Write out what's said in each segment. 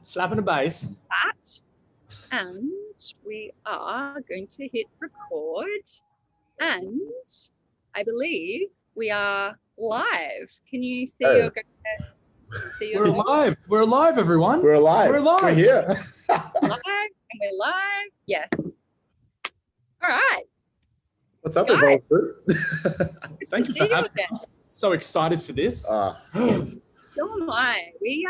Slapping a bass. that. And we are going to hit record. And I believe we are live. Can you see your We're alive. We're alive, everyone. We're alive. We're alive. We're here. live? And we're live. Yes. All right. What's up, Guys. Evolve Group? Thank you for having us. So excited for this. So am I. We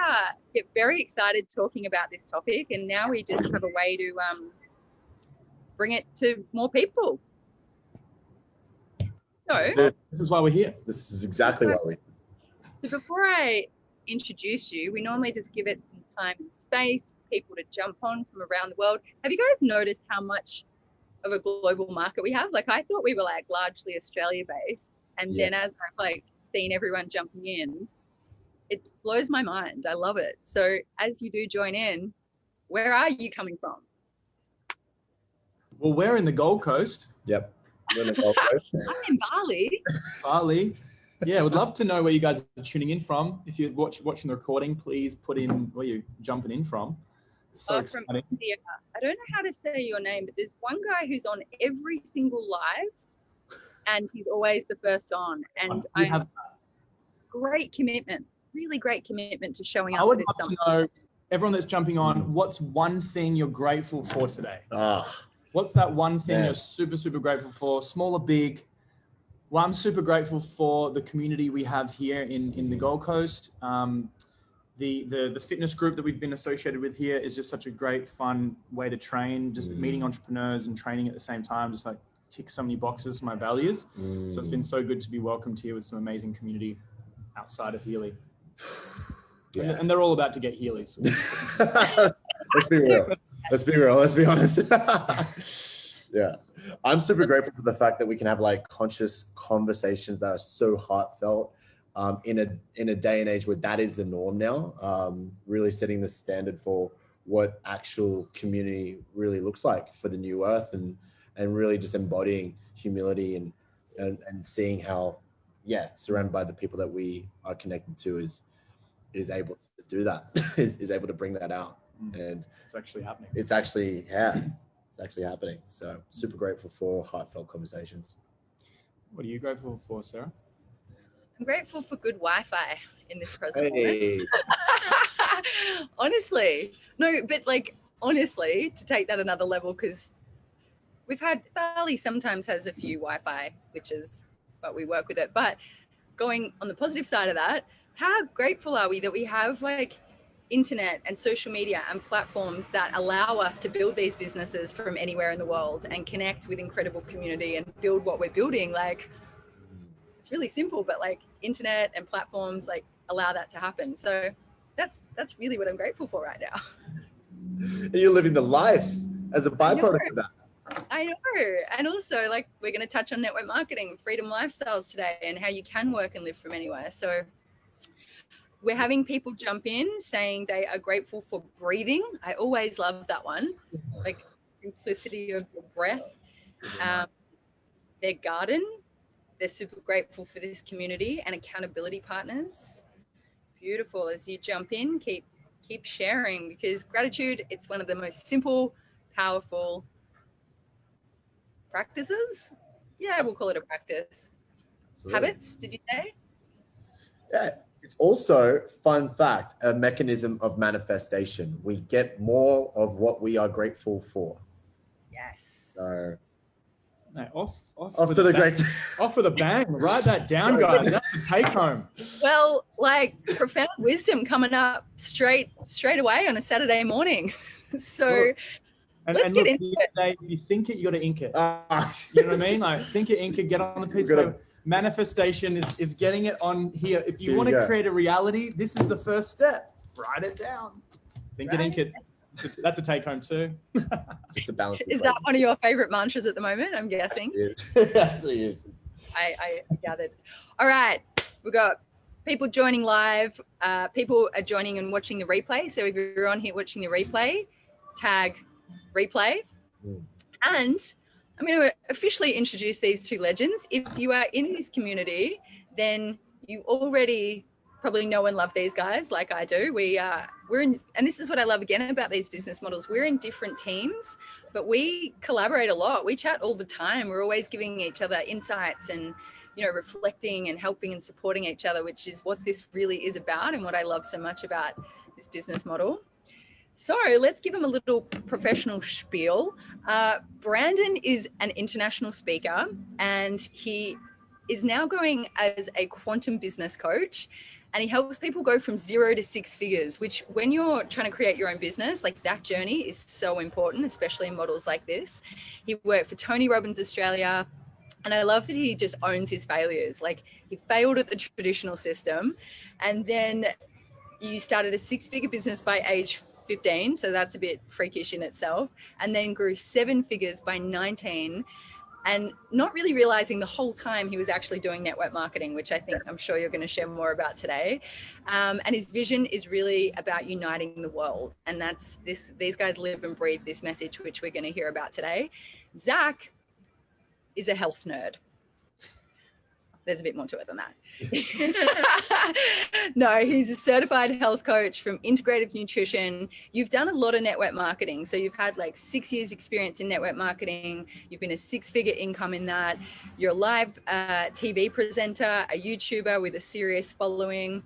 get very excited talking about this topic, and now we just have a way to bring it to more people. So This is why we're here. This is exactly what we. So before I introduce you, we normally just give it some time and space for people to jump on from around the world. Have you guys noticed how much of a global market we have? Like, I thought we were like largely Australia based, and then as I've like seen everyone jumping in, it blows my mind. I love it. So as you do join in, where are you coming from? Well, we're in the Gold Coast. Yep. We're in the Gold Coast. I'm in Bali. Bali. Yeah, would love to know where you guys are tuning in from. If you're watching the recording, please put in where you're jumping in from. So From exciting. India. I don't know how to say your name, but there's one guy who's on every single live, and he's always the first on. And We I have great commitment, really great commitment to showing up. I would for this love to know, everyone that's jumping on, what's one thing you're grateful for today? What's that one thing you're super, super grateful for, small or big? Well, I'm super grateful for the community we have here in the Gold Coast. The fitness group that we've been associated with here is just such a great, fun way to train, just meeting entrepreneurs and training at the same time, just like tick so many boxes for my values. So it's been so good to be welcomed here with some amazing community outside of Healy. And they're all about to get Healy's. Let's be real. Let's be real. Let's be honest. Yeah. I'm super grateful for the fact that we can have like conscious conversations that are so heartfelt in a day and age where that is the norm now, really setting the standard for what actual community really looks like for the new earth, and really just embodying humility and seeing how, surrounded by the people that we are connected to is able to do that, is able to bring that out. And it's actually happening. It's actually happening. So super grateful for heartfelt conversations. What are you grateful for, Sarah? I'm grateful for good Wi-Fi in this present moment. Honestly, to take that another level, because we've had, Bali sometimes has a few Wi-Fi glitches, but we work with it. But going on the positive side of that, how grateful are we that we have like internet and social media and platforms that allow us to build these businesses from anywhere in the world and connect with incredible community and build what we're building. Like, it's really simple, but like internet and platforms like allow that to happen. So that's really what I'm grateful for right now. And you're living the life as a byproduct of that. I know. And also, like, we're going to touch on network marketing, freedom lifestyles today, and how you can work and live from anywhere. So we're having people jump in saying they are grateful for breathing. I always love that one. Like, simplicity of your breath. Their garden. They're super grateful for this community and accountability partners. Beautiful. As you jump in, keep sharing, because gratitude, it's one of the most simple, powerful practices. Yeah, we'll call it a practice. Absolutely. Habits, did you say? Yeah. It's also, fun fact, a mechanism of manifestation. We get more of what we are grateful for. Yes. So, no, off to the great. Off with a bang. Write that down, guys. That's the take home. Well, like, profound wisdom coming up straight away on a Saturday morning. So let's get into it. If you think it, you got to ink it. You know what I mean? Like, think it, ink it, get on the piece of paper. Manifestation is getting it on here. If you want to create a reality, this is the first step. Write it down. Think it, ink it. That's a take home too. It's a balance. Is that one of your favorite mantras at the moment? I'm guessing. It actually is. I gathered. All right, we've got people joining live. People are joining and watching the replay. So if you're on here watching the replay, tag replay. And I'm going to officially introduce these two legends. If you are in this community, then you already probably know and love these guys like I do. We're in, and this is what I love again about these business models. We're in different teams, but we collaborate a lot. We chat all the time. We're always giving each other insights and, you know, reflecting and helping and supporting each other, which is what this really is about and what I love so much about this business model. So let's give him a little professional spiel. Brandon is an international speaker, and he is now going as a quantum business coach, and he helps people go from 0 to 6 figures, which when you're trying to create your own business, like that journey is so important, especially in models like this. He worked for Tony Robbins Australia, and I love that he just owns his failures. Like, he failed at the traditional system, and then you started a 6-figure business by age 15, so that's a bit freakish in itself, and then grew 7 figures by 19, and not really realizing the whole time he was actually doing network marketing, which I'm sure you're going to share more about today. And his vision is really about uniting the world, and that's this. These guys live and breathe this message, which we're going to hear about today. Zach is a health nerd. There's a bit more to it than that. No, he's a certified health coach from Integrative Nutrition. You've done a lot of network marketing. So you've had like 6 years experience in network marketing. You've been a 6-figure income in that. You're a live TV presenter, a YouTuber with a serious following.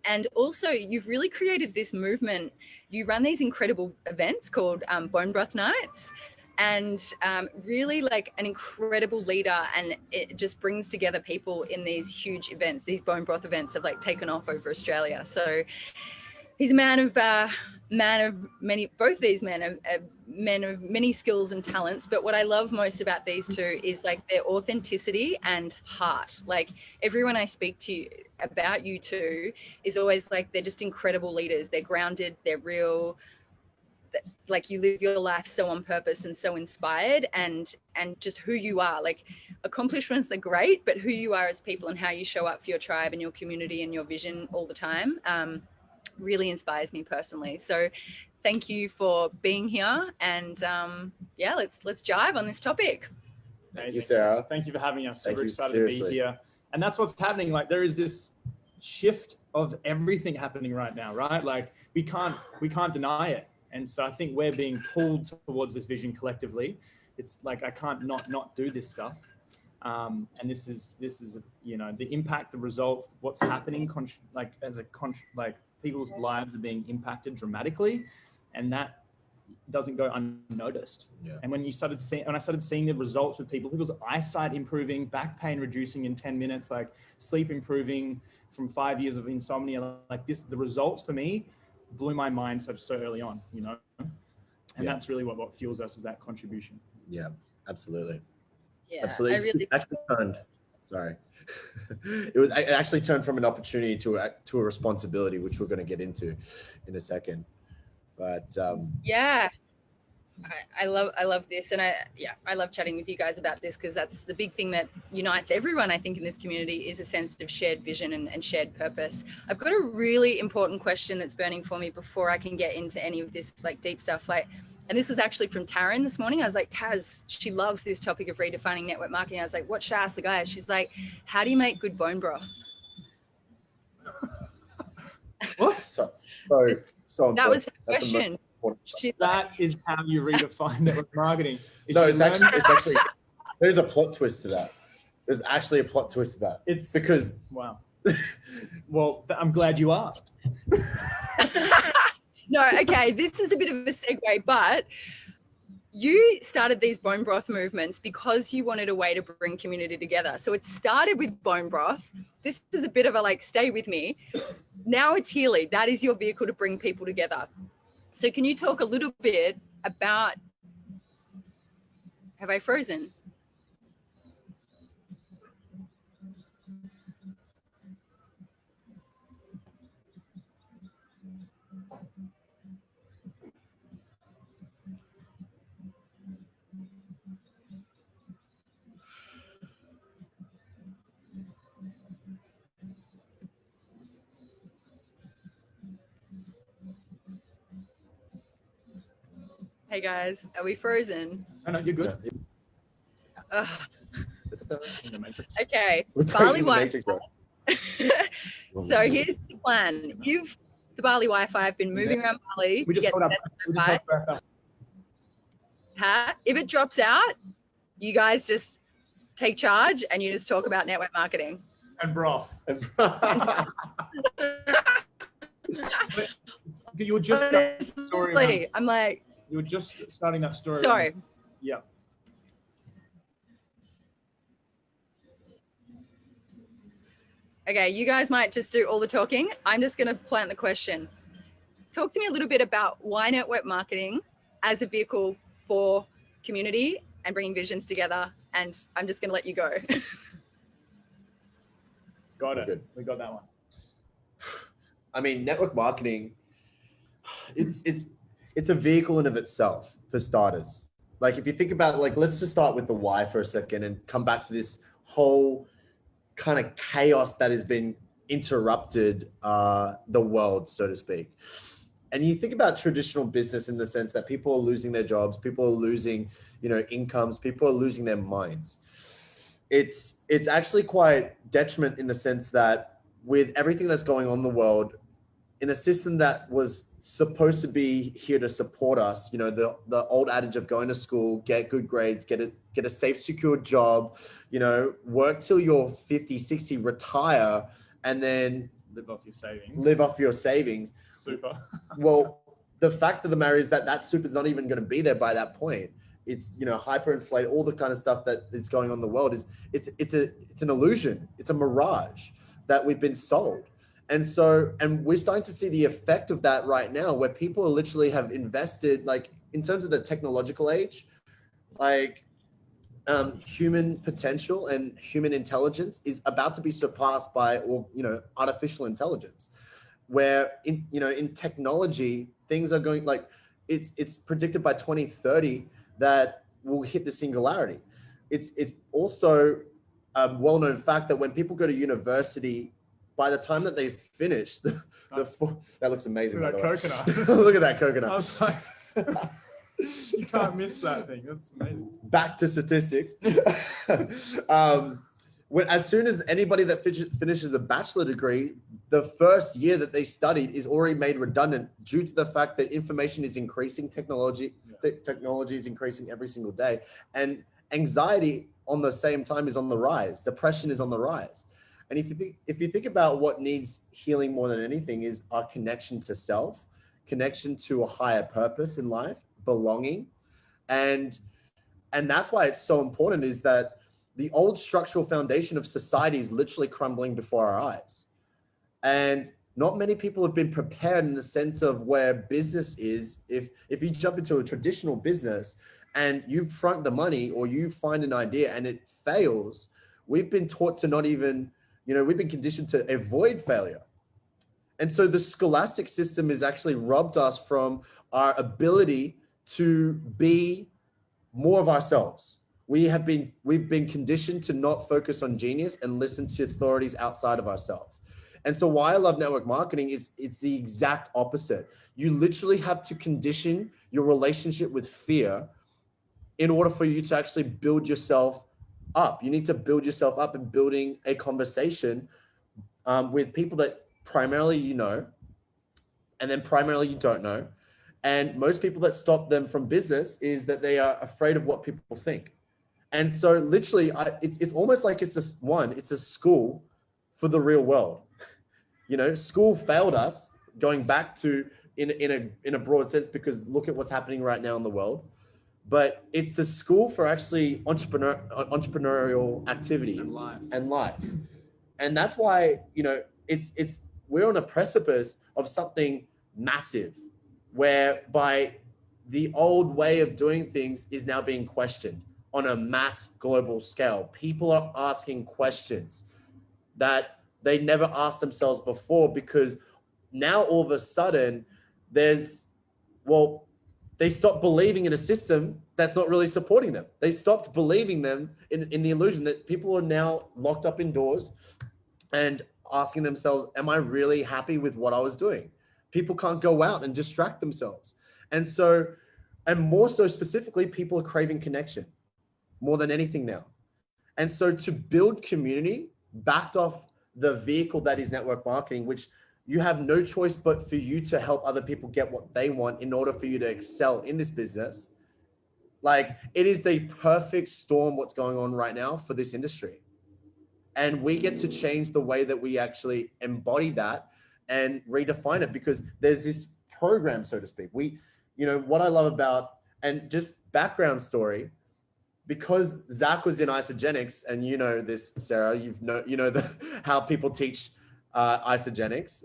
And also you've really created this movement. You run these incredible events called Bone Broth Nights. And really like an incredible leader, and it just brings together people in these huge events. These bone broth events have like taken off over Australia. So he's a man of many. Both these men are men of many skills and talents. But what I love most about these two is like their authenticity and heart. Like, everyone I speak to about you two is always like, they're just incredible leaders. They're grounded. They're real. Like, you live your life so on purpose and so inspired, and just who you are. Like, accomplishments are great, but who you are as people and how you show up for your tribe and your community and your vision all the time really inspires me personally. So thank you for being here, and yeah, let's jive on this topic. Thank you, Sarah. Thank you for having us. Super excited to be here. And that's what's happening. Like, there is this shift of everything happening right now, right? Like, we can't deny it. And so I think we're being pulled towards this vision collectively. It's like, I can't not do this stuff. And this is, you know, the impact, the results, what's happening, like people's lives are being impacted dramatically, and that doesn't go unnoticed. Yeah. And when I started seeing the results with people's eyesight improving, back pain reducing in 10 minutes, like sleep improving from 5 years of insomnia, like this, the results for me blew my mind so early on, you know, and that's really what fuels us, is that contribution. Yeah, absolutely. Yeah, absolutely. It actually turned. Sorry, it actually turned from an opportunity to a responsibility, which we're going to get into in a second. But yeah, I love this, and I love chatting with you guys about this, because that's the big thing that unites everyone, I think, in this community, is a sense of shared vision and shared purpose. I've got a really important question that's burning for me before I can get into any of this like deep stuff. Like, and this was actually from Taryn this morning. I was like, Taz, she loves this topic of redefining network marketing. I was like, what should I ask the guys? She's like, how do you make good bone broth? What? So that was her question. That is how you redefine network marketing. No, it's actually there's a plot twist to that. There's actually a plot twist to that. It's because wow. Well, I'm glad you asked. No, okay, this is a bit of a segue, but you started these bone broth movements because you wanted a way to bring community together. So it started with bone broth. This is a bit of a like, stay with me. Now it's Healy. That is your vehicle to bring people together. So can you talk a little bit about, have I frozen? Hey guys, are we frozen? Oh, no, you're good. Okay, barley wine. So here's the plan. The Bali Wi-Fi have been moving around Bali. We just hold up. If it drops out, you guys just take charge and you just talk about network marketing. And broth. You were just starting that story. I'm like, you were just starting that story. Sorry. Yeah. Okay, you guys might just do all the talking. I'm just going to plant the question. Talk to me a little bit about why network marketing as a vehicle for community and bringing visions together. And I'm just going to let you go. Got it. Good. We got that one. I mean, network marketing, it's a vehicle in of itself for starters. Like if you think about like, let's just start with the why for a second and come back to this whole kind of chaos that has been interrupted the world, so to speak. And you think about traditional business in the sense that people are losing their jobs, people are losing, incomes, people are losing their minds. It's actually quite detriment in the sense that with everything that's going on in the world, in a system that was supposed to be here to support us, the old adage of going to school, get good grades, get a safe, secure job, work till you're 50, 60, retire, and then live off your savings. Super. Well, the fact of the matter is that super is not even going to be there by that point. It's, hyperinflate, all the kind of stuff that is going on in the world it's an illusion. It's a mirage that we've been sold. And we're starting to see the effect of that right now, where people literally have invested, like in terms of the technological age, like human potential and human intelligence is about to be surpassed by, artificial intelligence, where in technology, things are going like it's predicted by 2030 that we'll hit the singularity. It's also a well-known fact that when people go to university, by the time that they finish, that looks amazing. Look at that coconut. Look at that coconut. I was like, you can't miss that thing. That's amazing. Back to statistics. As soon as anybody that finishes a bachelor degree, the first year that they studied is already made redundant due to the fact that information is increasing, technology is increasing every single day, and anxiety on the same time is on the rise. Depression is on the rise. And if you think about what needs healing more than anything is our connection to self, connection to a higher purpose in life, belonging. And that's why it's so important, is that the old structural foundation of society is literally crumbling before our eyes. And not many people have been prepared in the sense of where business is. If you jump into a traditional business and you front the money or you find an idea and it fails, we've been taught to not even, we've been conditioned to avoid failure. And so the scholastic system has actually robbed us from our ability to be more of ourselves. We've been conditioned to not focus on genius and listen to authorities outside of ourselves. And so why I love network marketing is it's the exact opposite. You literally have to condition your relationship with fear in order for you to actually build yourself up. You need to build yourself up in building a conversation with people that primarily you know, and then primarily you don't know. And most people that stop them from business is that they are afraid of what people think. And so literally it's almost like it's a school for the real world. School failed us, going back to in a broad sense, because look at what's happening right now in the world. But it's the school for actually entrepreneurial activity and life. And that's why, we're on a precipice of something massive, whereby the old way of doing things is now being questioned on a mass global scale. People are asking questions that they never asked themselves before, because now all of a sudden they stopped believing in a system that's not really supporting them. They stopped believing them in the illusion that people are now locked up indoors and asking themselves, am I really happy with what I was doing? People can't go out and distract themselves. And more so specifically, people are craving connection more than anything now. And so to build community backed off the vehicle that is network marketing, which you have no choice but for you to help other people get what they want in order for you to excel in this business. Like, it is the perfect storm what's going on right now for this industry. And we get to change the way that we actually embody that and redefine it, because there's this program, so to speak. What I love about, and just background story, because Zach was in Isagenix, and you know this, Sarah, how people teach Isagenix.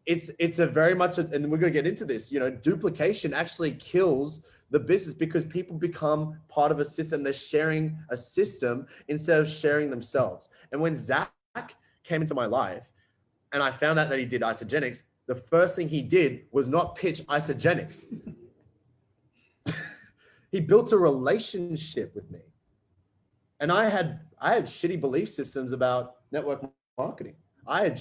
It's a very much, and we're going to get into this, duplication actually kills the business, because people become part of a system. They're sharing a system instead of sharing themselves. And when Zach came into my life and I found out that he did Isagenix, the first thing he did was not pitch Isagenix. He built a relationship with me. And I had shitty belief systems about network marketing. I'm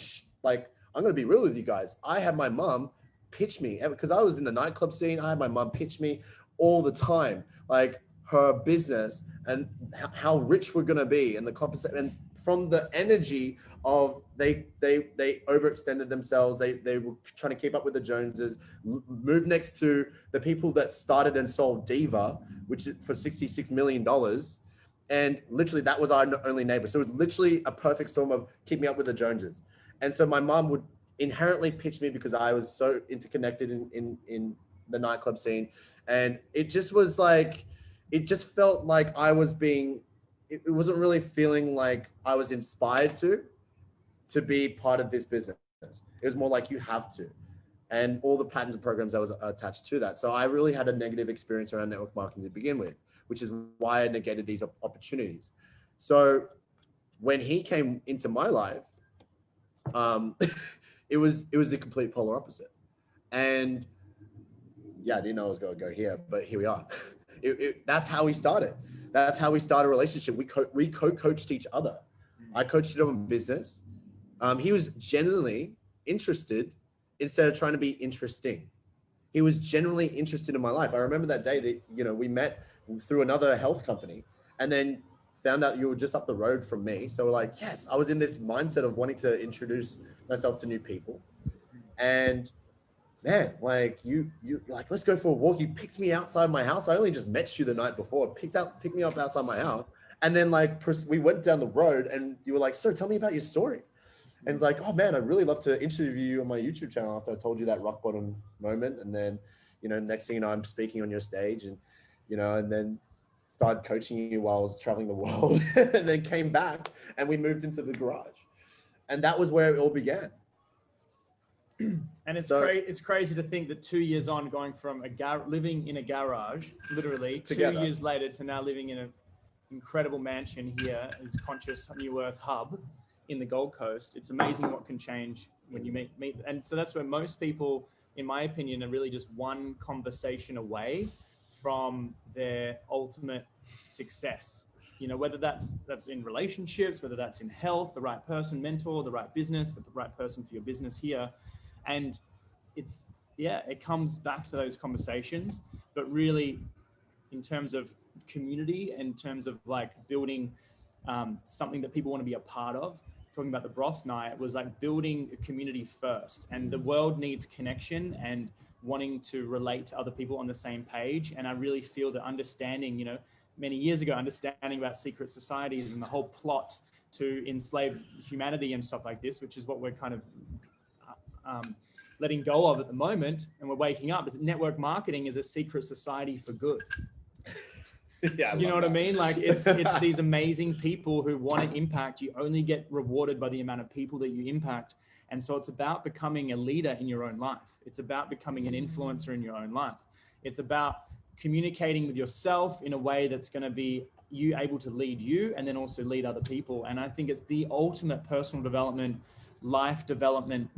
going to be real with you guys. I had my mom pitch me, because I was in the nightclub scene. I had my mom pitch me all the time, like her business and how rich we're going to be, and the compensation. And from the energy of they overextended themselves. They were trying to keep up with the Joneses, moved next to the people that started and sold Diva, which is for $66 million. And literally that was our only neighbor. So it was literally a perfect storm of keeping up with the Joneses. And so my mom would inherently pitch me because I was so interconnected in the nightclub scene. And it just was like, it just felt like I was being, it wasn't really feeling like I was inspired to be part of this business. It was more like you have to, and all the patterns and programs that was attached to that. So I really had a negative experience around network marketing to begin with, which is why I negated these opportunities. So when he came into my life, it was the complete polar opposite. And yeah, I didn't know I was going to go here, but here we are. That's how we started. That's how we started a relationship. We co-coached each other. I coached him on business. He was genuinely interested instead of trying to be interesting. He was genuinely interested in my life. I remember that day that, we met through another health company, and then found out you were just up the road from me. So we're like, yes, I was in this mindset of wanting to introduce myself to new people. And man, like you're like, let's go for a walk. You picked me outside my house. I only just met you the night before. Picked me up outside my house. And then we went down the road, and you were like, sir, tell me about your story. And it's like, oh man, I'd really love to interview you on my YouTube channel after I told you that rock bottom moment. And then, next thing you know, I'm speaking on your stage, and, and then started coaching you while I was traveling the world, and then came back and we moved into the garage. And that was where it all began. And it's crazy to think that 2 years on, going from living in a garage, literally together, 2 years later, to now living in an incredible mansion here as Conscious New Earth Hub in the Gold Coast. It's amazing what can change when you meet. And so that's where most people, in my opinion, are really just one conversation away from their ultimate success. Whether that's in relationships, whether that's in health, the right person, mentor, the right business, the right person for your business here. And it comes back to those conversations, but really in terms of community, in terms of like building something that people want to be a part of. Talking about the broth night was like building a community first, and the world needs connection and wanting to relate to other people on the same page. And I really feel that understanding, many years ago, understanding about secret societies and the whole plot to enslave humanity and stuff like this, which is what we're kind of letting go of at the moment, and we're waking up. It's network marketing is a secret society for good. Yeah, you know what I mean? Like it's these amazing people who want to impact. You only get rewarded by the amount of people that you impact. And so it's about becoming a leader in your own life. It's about becoming an influencer in your own life. It's about communicating with yourself in a way that's going to be you able to lead you and then also lead other people. And I think it's the ultimate personal development, life development,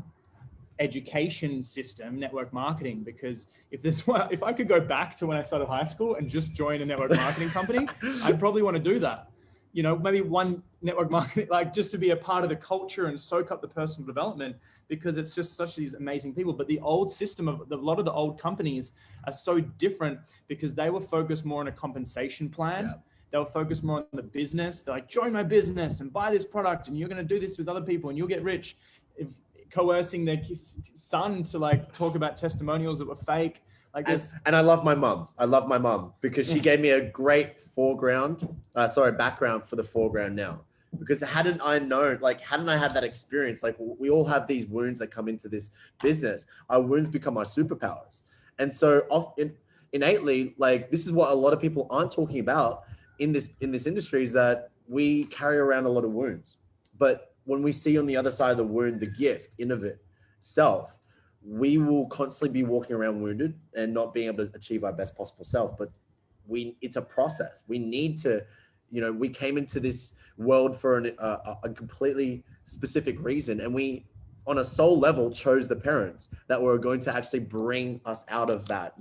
education system, network marketing. Because if I could go back to when I started high school and just join a network marketing company, I'd probably want to do that. Maybe one network marketing, like just to be a part of the culture and soak up the personal development, because it's just such these amazing people. But the old system of a lot of the old companies are so different because they were focused more on a compensation plan. Yeah. they'll focus more on the business. They're like, join my business and buy this product, and you're going to do this with other people and you'll get rich. If coercing their son to like talk about testimonials that were fake. Like this. And I love my mum. I love my mum because she gave me a great background for the foreground now. Because hadn't I had that experience, like we all have these wounds that come into this business, our wounds become our superpowers. And so innately, like this is what a lot of people aren't talking about in this industry, is that we carry around a lot of wounds. But when we see on the other side of the wound, the gift in of itself, we will constantly be walking around wounded and not being able to achieve our best possible self. But it's a process. We need to, we came into this world for a completely specific reason. And we, on a soul level, chose the parents that were going to actually bring us out of that.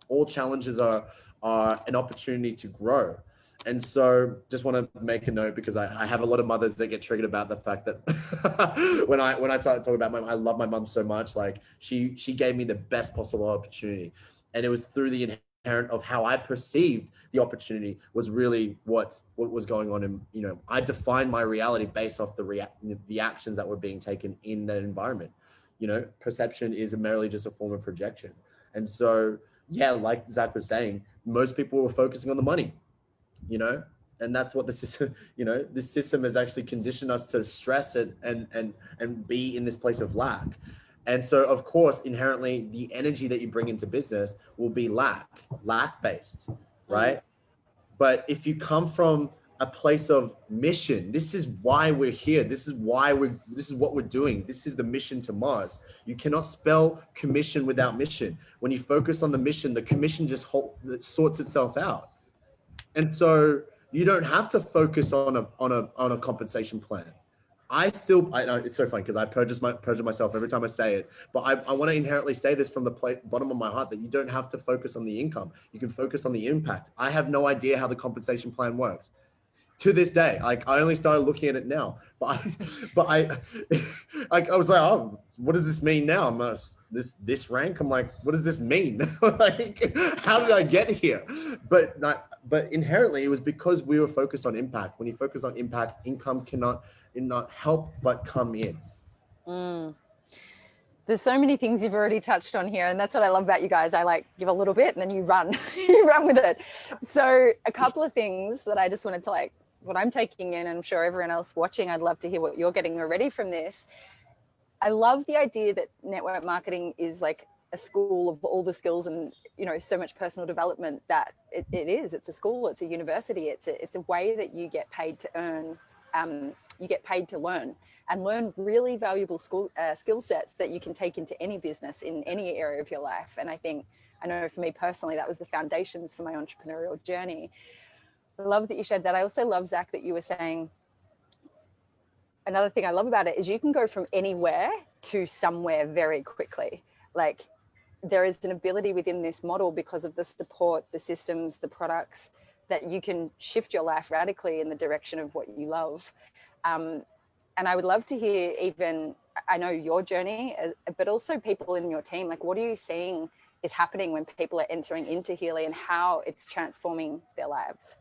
All challenges are an opportunity to grow. And so just want to make a note, because I have a lot of mothers that get triggered about the fact that when I talk about I love my mom so much. Like she gave me the best possible opportunity. And it was through the inherent of how I perceived the opportunity was really what was going on. And, I defined my reality based off the actions that were being taken in that environment. Perception is merely just a form of projection. And so, yeah, like Zach was saying, most people were focusing on the money. And that's what the system, this system has actually conditioned us to stress it and be in this place of lack. And so, of course, inherently, the energy that you bring into business will be lack-based, right? But if you come from a place of mission, this is why we're here. This is what we're doing. This is the mission to Mars. You cannot spell commission without mission. When you focus on the mission, the commission just sorts itself out. And so you don't have to focus on a compensation plan. I know it's so funny because I perjure myself every time I say it, but I want to inherently say this from the bottom of my heart, that you don't have to focus on the income. You can focus on the impact. I have no idea how the compensation plan works to this day. Like I only started looking at it now, but I was like, oh, what does this mean now? I'm this rank. I'm like, what does this mean? Like, how did I get here? But inherently, it was because we were focused on impact. When you focus on impact, income cannot help but come in. There's so many things you've already touched on here, and that's what I love about you guys. I like give a little bit and then you run, you run with it. So a couple of things that I just wanted to what I'm taking in, and I'm sure everyone else watching, I'd love to hear what you're getting already from this. I love the idea that network marketing is like a school of all the skills and, so much personal development that it is. It's a school, it's a university, it's a way that you get paid to earn, you get paid to learn and learn really valuable skill sets that you can take into any business in any area of your life. And I know for me personally, that was the foundations for my entrepreneurial journey. I love that you shared that. I also love, Zach, that you were saying, another thing I love about it is you can go from anywhere to somewhere very quickly. Like there is an ability within this model, because of the support, the systems, the products, that you can shift your life radically in the direction of what you love. And I would love to hear I know your journey, but also people in your team, like what are you seeing is happening when people are entering into Healy and how it's transforming their lives?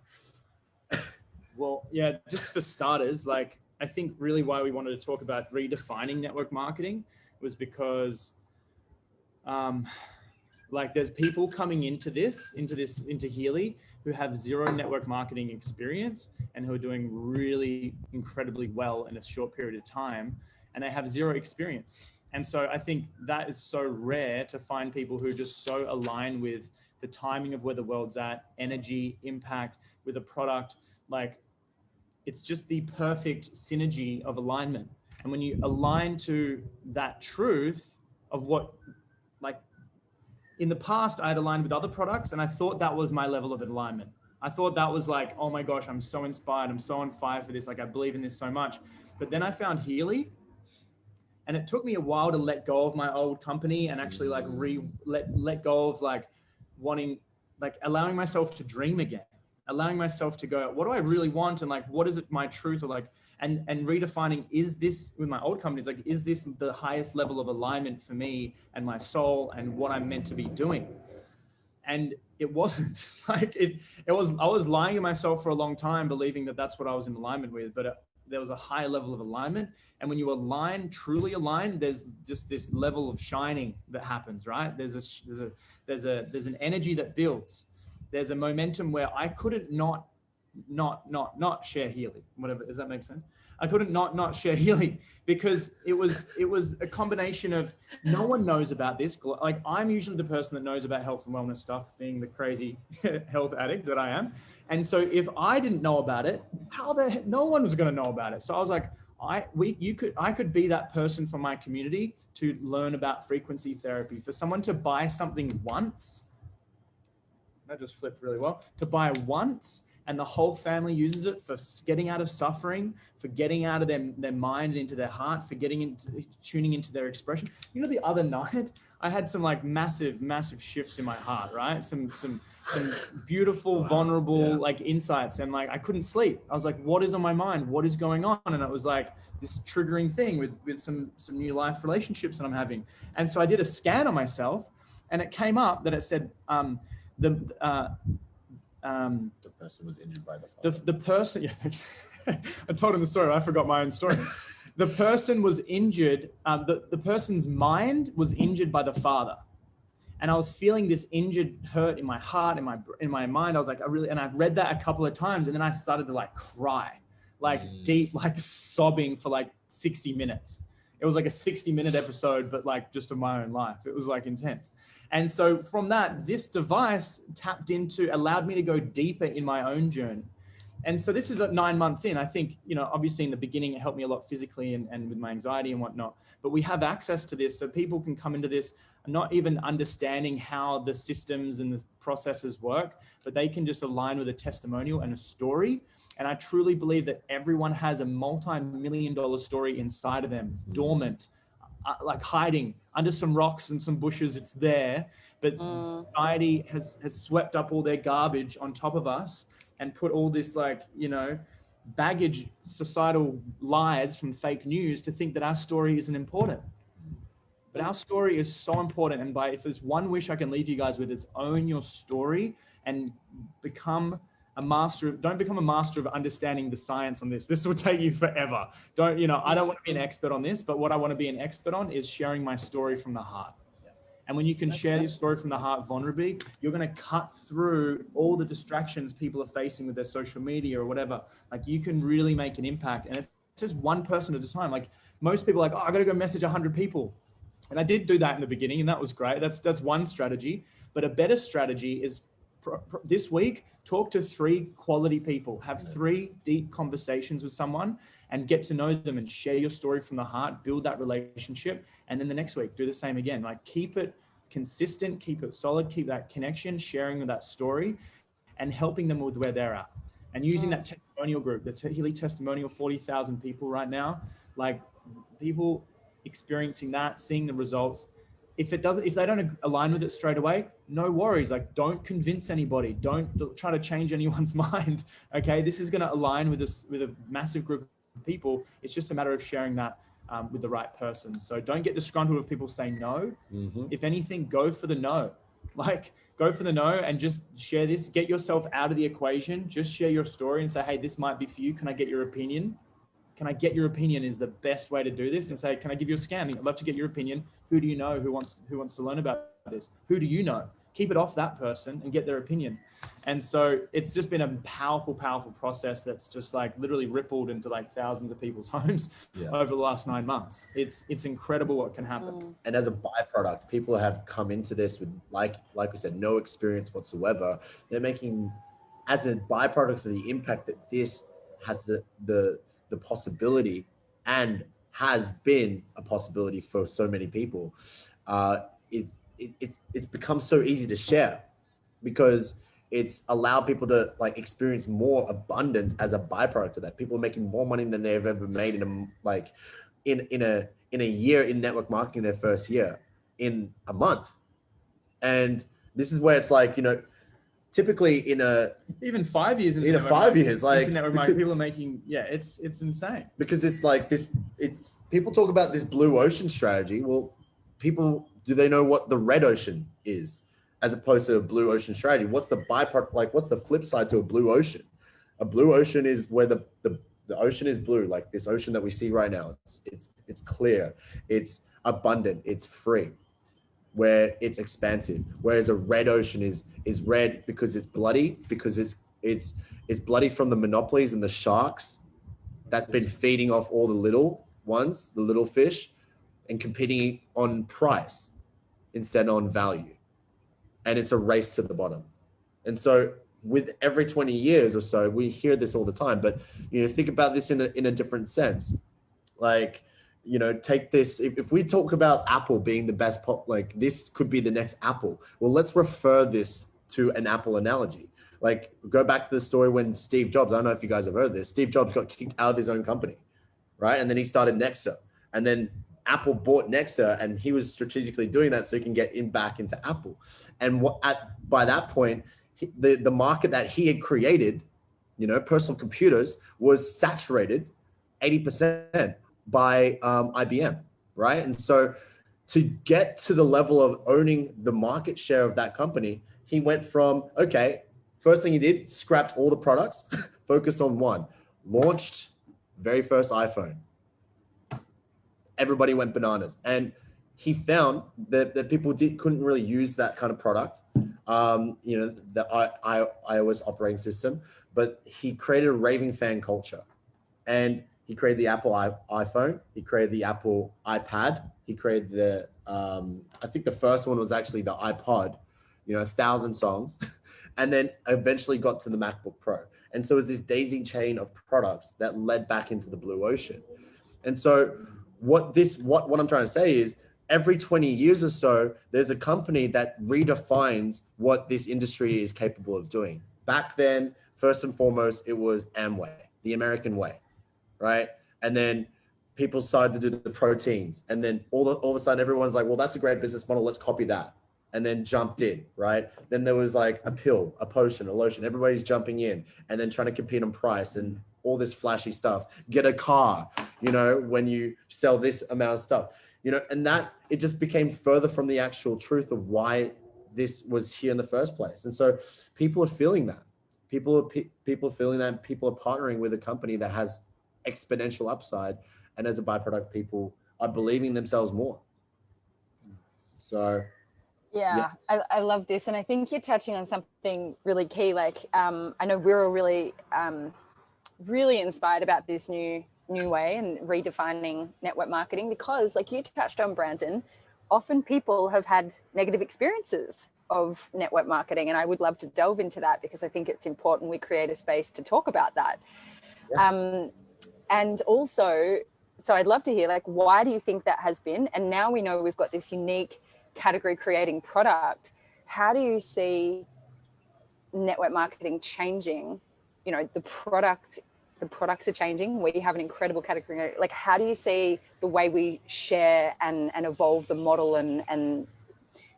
Well, yeah, just for starters, I think really why we wanted to talk about redefining network marketing was because there's people coming into Healy who have zero network marketing experience and who are doing really incredibly well in a short period of time, and they have zero experience. And so I think that is so rare to find people who are just so aligned with the timing of where the world's at, energy, impact with a product. It's just the perfect synergy of alignment. And when you align to that truth of what, in the past, I had aligned with other products and I thought that was my level of alignment. I thought that was oh my gosh, I'm so inspired. I'm so on fire for this. I believe in this so much. But then I found Healy, and it took me a while to let go of my old company and actually let go of wanting, allowing myself to dream again, allowing myself to go, what do I really want? And what is it, my truth? Or and redefining, is this with my old companies, is this the highest level of alignment for me and my soul and what I'm meant to be doing? And it wasn't like it was, I was lying to myself for a long time, believing that that's what I was in alignment with, but there was a high level of alignment. And when you align, truly align, there's just this level of shining that happens, right? There's an energy that builds. There's a momentum where I couldn't not share healing, whatever. Does that make sense? I couldn't not share healing because it was a combination of no one knows about this. Like, I'm usually the person that knows about health and wellness stuff, being the crazy health addict that I am. And so if I didn't know about it, how the heck, no one was going to know about it. So I was like, I could be that person for my community to learn about frequency therapy. For someone to buy something once, that just flipped really well, to buy once, and the whole family uses it for getting out of suffering, for getting out of their mind into their heart, for tuning into their expression. You know, the other night I had some like massive shifts in my heart, right? Some beautiful, vulnerable like insights, and like I couldn't sleep. I was like, what is on my mind? What is going on? And it was like this triggering thing with some new life relationships that I'm having. And so I did a scan on myself, and it came up that it said the person was injured by the father. The person, yeah, I told him the story, but I forgot my own story. The person was injured, the person's mind was injured by the father. And I was feeling this injured hurt in my heart, in my mind. I was like, and I've read that a couple of times, and then I started to like cry, like deep, like sobbing for like 60 minutes. It was like a 60-minute episode, but like just of my own life. It was like intense. And so from that, this device allowed me to go deeper in my own journey. And so this is 9 months in. I think, you know, obviously in the beginning, it helped me a lot physically and with my anxiety and whatnot, but we have access to this. So people can come into this not even understanding how the systems and the processes work, but they can just align with a testimonial and a story. And I truly believe that everyone has a multi-million-dollar story inside of them, dormant, like hiding under some rocks and some bushes. It's there, but society has swept up all their garbage on top of us and put all this, like, you know, baggage, societal lies from fake news to think that our story isn't important. But our story is so important. And if there's one wish I can leave you guys with, it's own your story and become a master. Don't become a master of understanding the science on this. This will take you forever. I don't want to be an expert on this, but what I want to be an expert on is sharing my story from the heart. And when you can share your story from the heart vulnerably, you're going to cut through all the distractions people are facing with their social media or whatever. Like, you can really make an impact. And it's just one person at a time. Like, most people are like, oh, I got to go message 100 people. And I did do that in the beginning, and that was great. That's one strategy. But a better strategy is this week, talk to 3 quality people, have 3 deep conversations with someone and get to know them and share your story from the heart, build that relationship. And then the next week, do the same again. Like, keep it consistent, keep it solid, keep that connection, sharing that story and helping them with where they're at. And using that testimonial group, the Healy Testimonial, 40,000 people right now, like, people experiencing that, seeing the results. If they don't align with it straight away, no worries. Like, don't convince anybody. Don't try to change anyone's mind. Okay. This is going to align with a massive group of people. It's just a matter of sharing that with the right person. So don't get disgruntled if people say no. If anything, go for the no. Like, go for the no and just share this. Get yourself out of the equation. Just share your story and say, hey, this might be for you. Can I get your opinion? Can I get your opinion is the best way to do this. And say, can I give you a scan? I'd love to get your opinion. Who do you know who wants to learn about this? Who do you know? Keep it off that person and get their opinion. And so it's just been a powerful, powerful process that's just like literally rippled into like thousands of people's homes over the last 9 months. It's incredible what can happen. And as a byproduct, people have come into this with, like we said, no experience whatsoever. They're making, as a byproduct for the impact that this has the possibility and has been a possibility for so many people, it's become so easy to share because it's allowed people to like experience more abundance as a byproduct of that. People are making more money than they've ever made in a year in network marketing, their first year, in a month. And this is where it's like, you know, typically even 5 years into network marketing, people are making, it's insane. Because it's like this, people talk about this blue ocean strategy. Well, do they know what the red ocean is? as opposed to a blue ocean strategy. What's the byproduct? Like, what's the flip side to a blue ocean? A blue ocean is where the ocean is blue, like this ocean that we see right now. It's clear, it's abundant, it's free, where it's expansive. Whereas a red ocean is red because it's bloody, because it's bloody from the monopolies and the sharks that's been feeding off all the little ones, the little fish, and competing on price instead on value. And it's a race to the bottom. And so with every 20 years or so, we hear this all the time, but, you know, think about this in a different sense. Like, you know, take this, if we talk about Apple being the best like this could be the next Apple. Well, let's refer this to an Apple analogy. Like, go back to the story when Steve Jobs, I don't know if you guys have heard this, Steve Jobs got kicked out of his own company, right? And then he started Nexa, and then Apple bought Nexa, and he was strategically doing that so he can get back into Apple. And by that point, the market that he had created, you know, personal computers, was saturated 80% by IBM, right? And so to get to the level of owning the market share of that company, he went from, okay, first thing he did, scrapped all the products, focused on one, launched very first iPhone. Everybody went bananas. And he found that people couldn't really use that kind of product, you know, the iOS operating system, but he created a raving fan culture. And he created the Apple iPhone, he created the Apple iPad, he created the, I think the first one was actually the iPod, you know, 1,000 songs, and then eventually got to the MacBook Pro. And so it was this daisy chain of products that led back into the blue ocean. And so what I'm trying to say is, every 20 years or so, there's a company that redefines what this industry is capable of doing. Back then, first and foremost, it was Amway, the American way, right? And then people started to do the proteins. And then all of a sudden, everyone's like, well, that's a great business model. Let's copy that. And then jumped in, right? Then there was like a pill, a potion, a lotion. Everybody's jumping in and then trying to compete on price and all this flashy stuff. Get a car, you know, when you sell this amount of stuff. You know, and that it just became further from the actual truth of why this was here in the first place. And so people are feeling that. People are feeling that. People are partnering with a company that has exponential upside, and as a byproduct, people are believing themselves more. So, yeah. I love this, and I think you're touching on something really key. Like, I know we're all really inspired about this new way and redefining network marketing, because like you touched on, Brandon, often people have had negative experiences of network marketing, and I would love to delve into that because I think it's important we create a space to talk about that. Yeah. And also, so I'd love to hear, like, why do you think that has been? And now we know we've got this unique category creating product. How do you see network marketing changing? You know, the products are changing. We have an incredible category. Like, how do you see the way we share and evolve the model and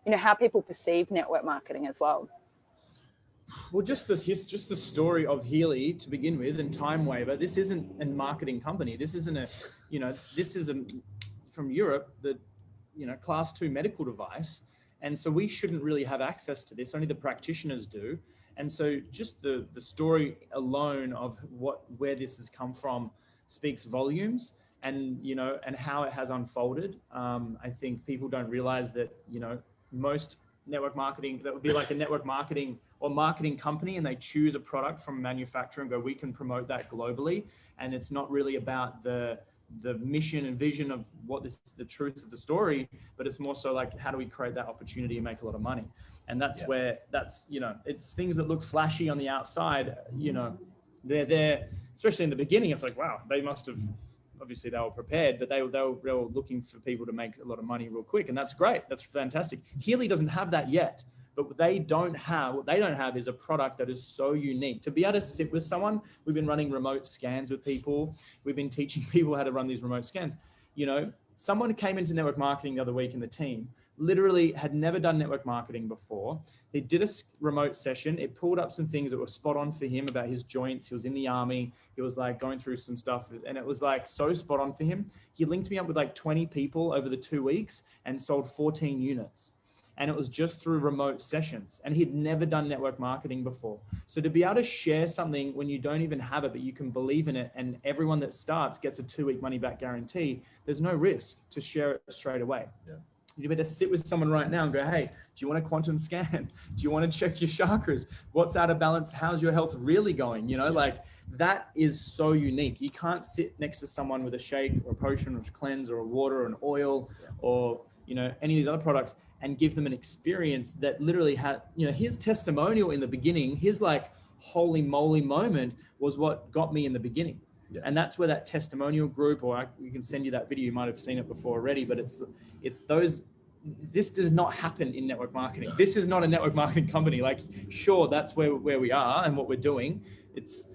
you know, how people perceive network marketing as well? Well, just the story of Healy to begin with, and TimeWaver. This isn't a marketing company. This isn't this is from Europe, the, you know, class 2 medical device. And so we shouldn't really have access to this. Only the practitioners do. And so just the story alone of where this has come from speaks volumes, and, you know, and how it has unfolded. I think people don't realize that, you know, most network marketing, that would be like a network marketing or marketing company, and they choose a product from a manufacturer and go, we can promote that globally. And it's not really about the mission and vision of the truth of the story, but it's more so like, how do we create that opportunity and make a lot of money? And that's where you know, it's things that look flashy on the outside, you know, they're there, especially in the beginning. It's like, wow, they must have, obviously they were prepared, but they were looking for people to make a lot of money real quick. And that's great. That's fantastic. Healy doesn't have that yet, but what they don't have is a product that is so unique. To be able to sit with someone, we've been running remote scans with people. We've been teaching people how to run these remote scans. You know, someone came into network marketing the other week in the team, literally had never done network marketing before. He did a remote session. It pulled up some things that were spot on for him about his joints. He was in the army. He was like going through some stuff, and it was like so spot on for him. He linked me up with like 20 people over the 2 weeks and sold 14 units. and it was just through remote sessions, and he'd never done network marketing before. So to be able to share something when you don't even have it, but you can believe in it, and everyone that starts gets a 2-week money back guarantee, there's no risk to share it straight away. Yeah. You better sit with someone right now and go, hey, do you want a quantum scan? Do you want to check your chakras? What's out of balance? How's your health really going? You know, like that is so unique. You can't sit next to someone with a shake or a potion or a cleanse or a water or an oil or, you know, any of these other products and give them an experience that literally had, you know, his testimonial in the beginning, his like holy moly moment was what got me in the beginning. Yeah. And that's where that testimonial group, or we can send you that video. You might have seen it before already, but it's those. This does not happen in network marketing. This is not a network marketing company. Like, sure, that's where we are and what we're doing. It's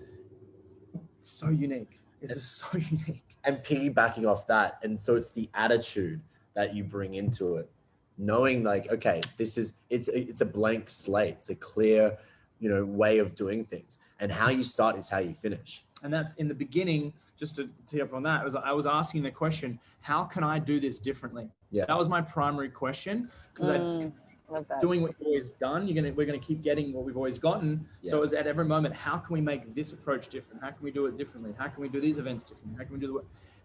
so unique. It's just so unique. And piggybacking off that, and so it's the attitude that you bring into it, knowing like, okay, it's a blank slate. It's a clear, you know, way of doing things, and how you start is how you finish. And that's in the beginning, just to tee up on that, I was asking the question, how can I do this differently? Yeah. That was my primary question, because love that. doing what you've always done, we're gonna keep getting what we've always gotten. Yeah. So it's at every moment, how can we make this approach different? How can we do it differently? How can we do these events differently? How can we do the,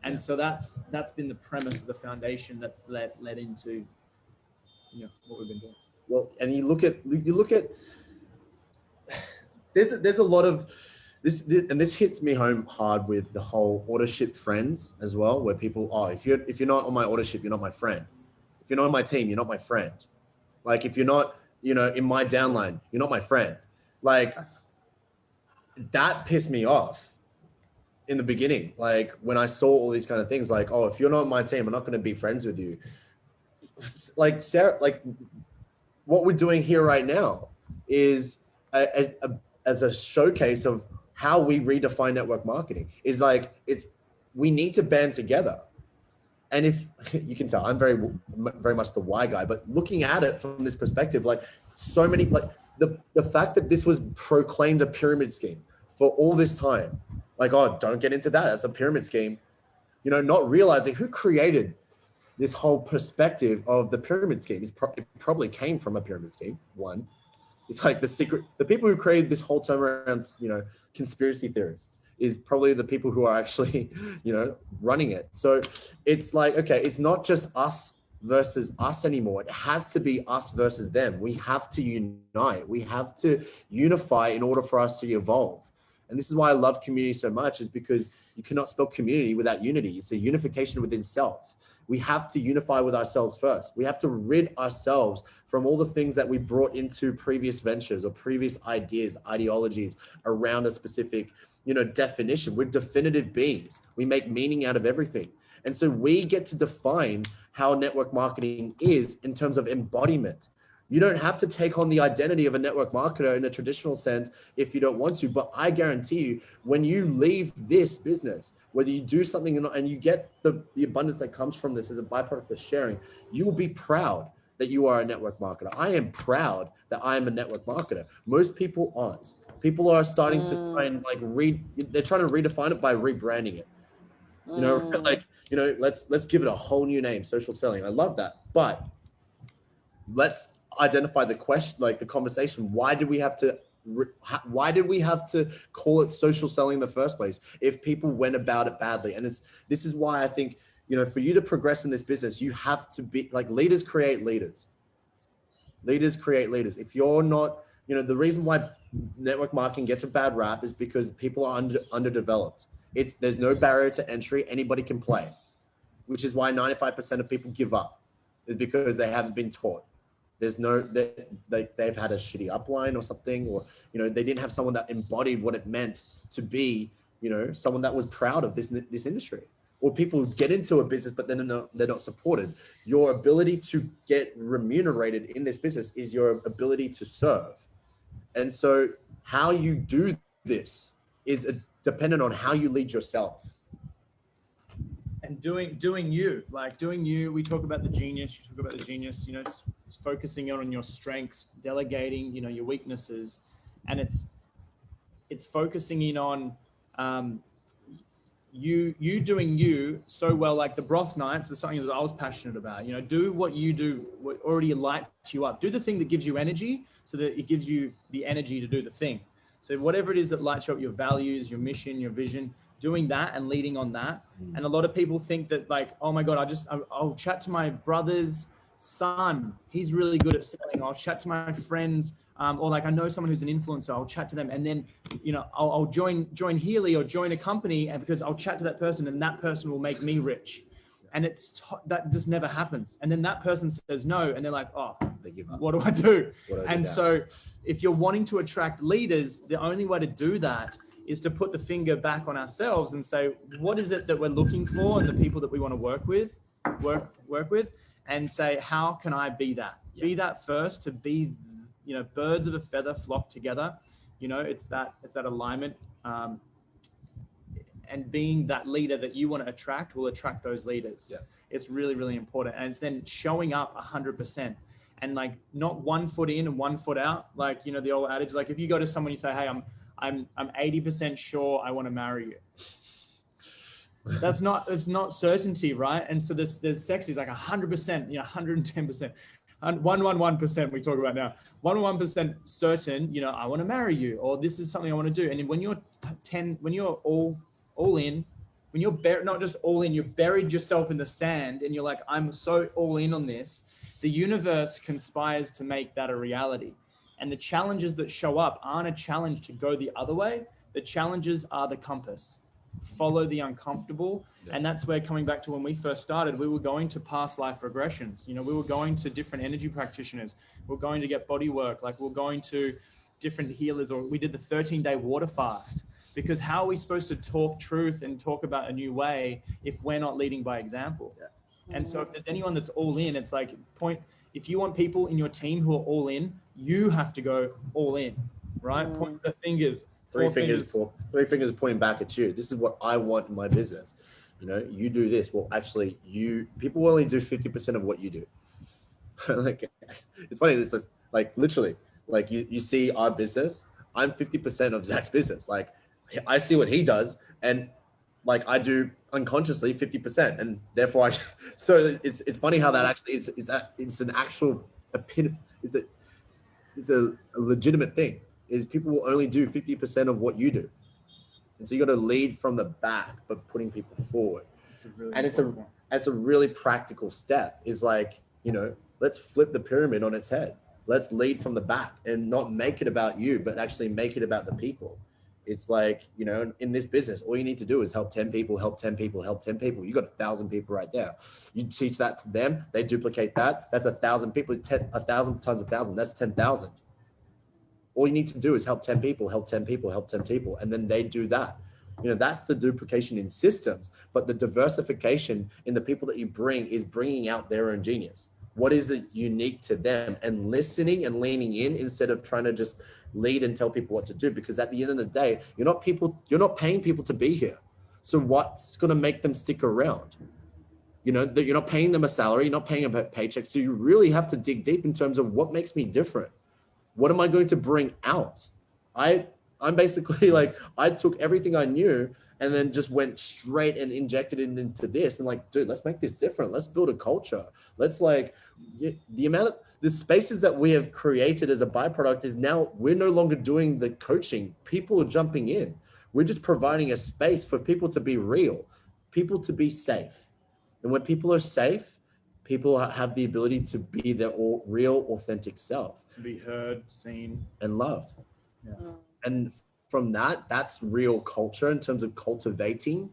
and so that's been the premise of the foundation that's led into, you know, what we've been doing. Well, and you look at there's a lot of this, and this hits me home hard with the whole Autoship friends as well, where people, if you're not on my Autoship, you're not my friend. If you're not on my team, you're not my friend. Like, if you're not, you know, in my downline, you're not my friend. Like, that pissed me off in the beginning. Like, when I saw all these kind of things, like, if you're not on my team, I'm not going to be friends with you. Like, Sarah, like what we're doing here right now is as a showcase of how we redefine network marketing. Is like, we need to band together. And if you can tell, I'm very much the why guy, but looking at it from this perspective, like so many, like the fact that this was proclaimed a pyramid scheme for all this time, like, don't get into that, that's a pyramid scheme, you know, not realizing who created this whole perspective of the pyramid scheme. It probably came from a pyramid scheme. One, it's like the people who created this whole term around, you know, conspiracy theorists is probably the people who are actually, you know, running it. So it's like, okay, it's not just us versus us anymore. It has to be us versus them. We have to unite. We have to unify in order for us to evolve. And this is why I love community so much, is because you cannot spell community without unity. It's a unification within self. We have to unify with ourselves first. We have to rid ourselves from all the things that we brought into previous ventures or previous ideas, ideologies around a specific, you know, definition. We're definitive beings. We make meaning out of everything. And so we get to define how network marketing is in terms of embodiment. You don't have to take on the identity of a network marketer in a traditional sense if you don't want to, but I guarantee you, when you leave this business, whether you do something or not, and you get the abundance that comes from this as a byproduct of sharing, you will be proud that you are a network marketer. I am proud that I am a network marketer. Most people aren't. People are starting to try and they're trying to redefine it by rebranding it. You know, like, you know, let's give it a whole new name, social selling. I love that. But let's identify the question, like the conversation. Why did we have to call it social selling in the first place if people went about it badly? And this is why I think, you know, for you to progress in this business, you have to be like, leaders create leaders. Leaders create leaders. If you're not, you know, the reason why network marketing gets a bad rap is because people are underdeveloped. There's no barrier to entry. Anybody can play, which is why 95% of people give up, is because they haven't been taught. There's no, they've had a shitty upline or something, or, you know, they didn't have someone that embodied what it meant to be, you know, someone that was proud of this industry. Or people who get into a business, but then they're not supported. Your ability to get remunerated in this business is your ability to serve. And so how you do this is dependent on how you lead yourself. And doing you, we talk about the genius, you talk about the genius, you know, it's focusing on your strengths, delegating, you know, your weaknesses, and it's focusing in on you doing you so well, like the broth nights is something that I was passionate about. You know, do what you do, what already lights you up. Do the thing that gives you energy so that it gives you the energy to do the thing. So whatever it is that lights you up, your values, your mission, your vision, doing that and leading on that. And a lot of people think that like, oh my God, I'll chat to my brother's son. He's really good at selling. I'll chat to my friends. Or like I know someone who's an influencer, I'll chat to them, and then I'll join Healy or join a company, and because I'll chat to that person and that person will make me rich, and that just never happens. And then that person says no, and they're like, oh, They give up. what do I do? What do I do And now? so if you're wanting to attract leaders, the only way to do that is to put the finger back on ourselves and say, what is it that we're looking for and the people that we want to work with, and say, how can I be that? Yeah. Be that first, to be, birds of a feather flock together. It's that alignment. And being that leader that you want to attract will attract those leaders. Yeah. It's really, really important. And it's then showing up 100%. And like not 1 foot in and 1 foot out. Like, the old adage, like if you go to someone, you say, hey, I'm 80% sure I want to marry you. It's not certainty, right? And so there's sex is like 100%, 110%. And 111% we talk about now. 111% certain, I want to marry you, or this is something I want to do. And when you're all in, when you're not just all in, you've buried yourself in the sand and you're like, I'm so all in on this, the universe conspires to make that a reality. And the challenges that show up aren't a challenge to go the other way. The challenges are the compass. Follow the uncomfortable. Yeah. And that's where, coming back to when we first started, we were going to past life regressions. We were going to different energy practitioners. We're going to get body work. Like we're going to different healers, or we did the 13-day water fast. Because how are we supposed to talk truth and talk about a new way if we're not leading by example? Yeah. And so if there's anyone that's all in, it's like if you want people in your team who are all in, you have to go all in, right? Point the fingers. Three fingers pointing back at you. This is what I want in my business. You do this. Well, actually, people will only do 50% of what you do. Like, it's funny. It's like literally, like you see our business. I'm 50% of Zach's business. Like, I see what he does, and like I do unconsciously 50%, and therefore so it's funny how that actually it's an actual opinion. It's a legitimate thing. Is people will only do 50% of what you do. And so you got to lead from the back, but putting people forward. It's a really practical step, is like, let's flip the pyramid on its head. Let's lead from the back and not make it about you, but actually make it about the people. It's like, in this business, all you need to do is help 10 people, help 10 people, help 10 people. You got 1,000 people right there. You teach that to them, they duplicate that. That's 1,000 people, 1,000 times 1,000, that's 10,000. All you need to do is help 10 people, help 10 people, help 10 people. And then they do that. That's the duplication in systems, but the diversification in the people that you bring is bringing out their own genius. What is it unique to them, and listening and leaning in instead of trying to just lead and tell people what to do. Because at the end of the day, you're not paying people to be here. So what's going to make them stick around? That you're not paying them a salary, you're not paying them a paycheck. So you really have to dig deep in terms of what makes me different. What am I going to bring out? I'm basically like, I took everything I knew and then just went straight and injected it into this, and like, dude, let's make this different. Let's build a culture. Let's the spaces that we have created as a byproduct is now we're no longer doing the coaching. People are jumping in. We're just providing a space for people to be real, people to be safe. And when people are safe, people have the ability to be their real, authentic self. To be heard, seen, and loved. Yeah. And from that's real culture in terms of cultivating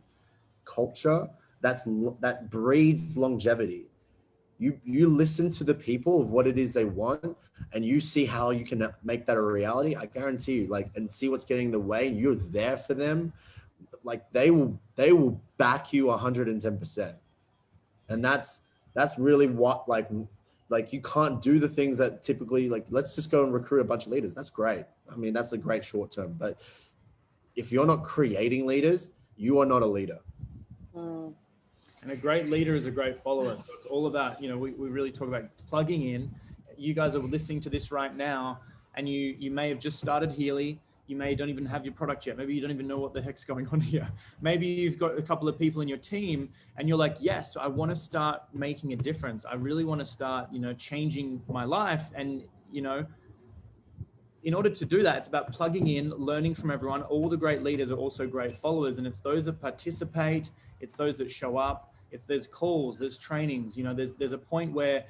culture. That breeds longevity. You listen to the people of what it is they want, and you see how you can make that a reality. I guarantee you, and see what's getting in the way, and you're there for them. Like they will back you 110%. And that's really what, like you can't do the things that typically, like, let's just go and recruit a bunch of leaders. That's great. I mean, that's a great short term, but if you're not creating leaders, you are not a leader. And a great leader is a great follower. So it's all about, we really talk about plugging in. You guys are listening to this right now, and you may have just started Healy. you may don't even have your product yet. Maybe you don't even know what the heck's going on here. Maybe you've got a couple of people in your team and you're like, yes, I want to start making a difference. I really want to start, changing my life. And, in order to do that, it's about plugging in, learning from everyone. All the great leaders are also great followers, and it's those that participate. It's those that show up. There's calls, there's trainings, there's a point where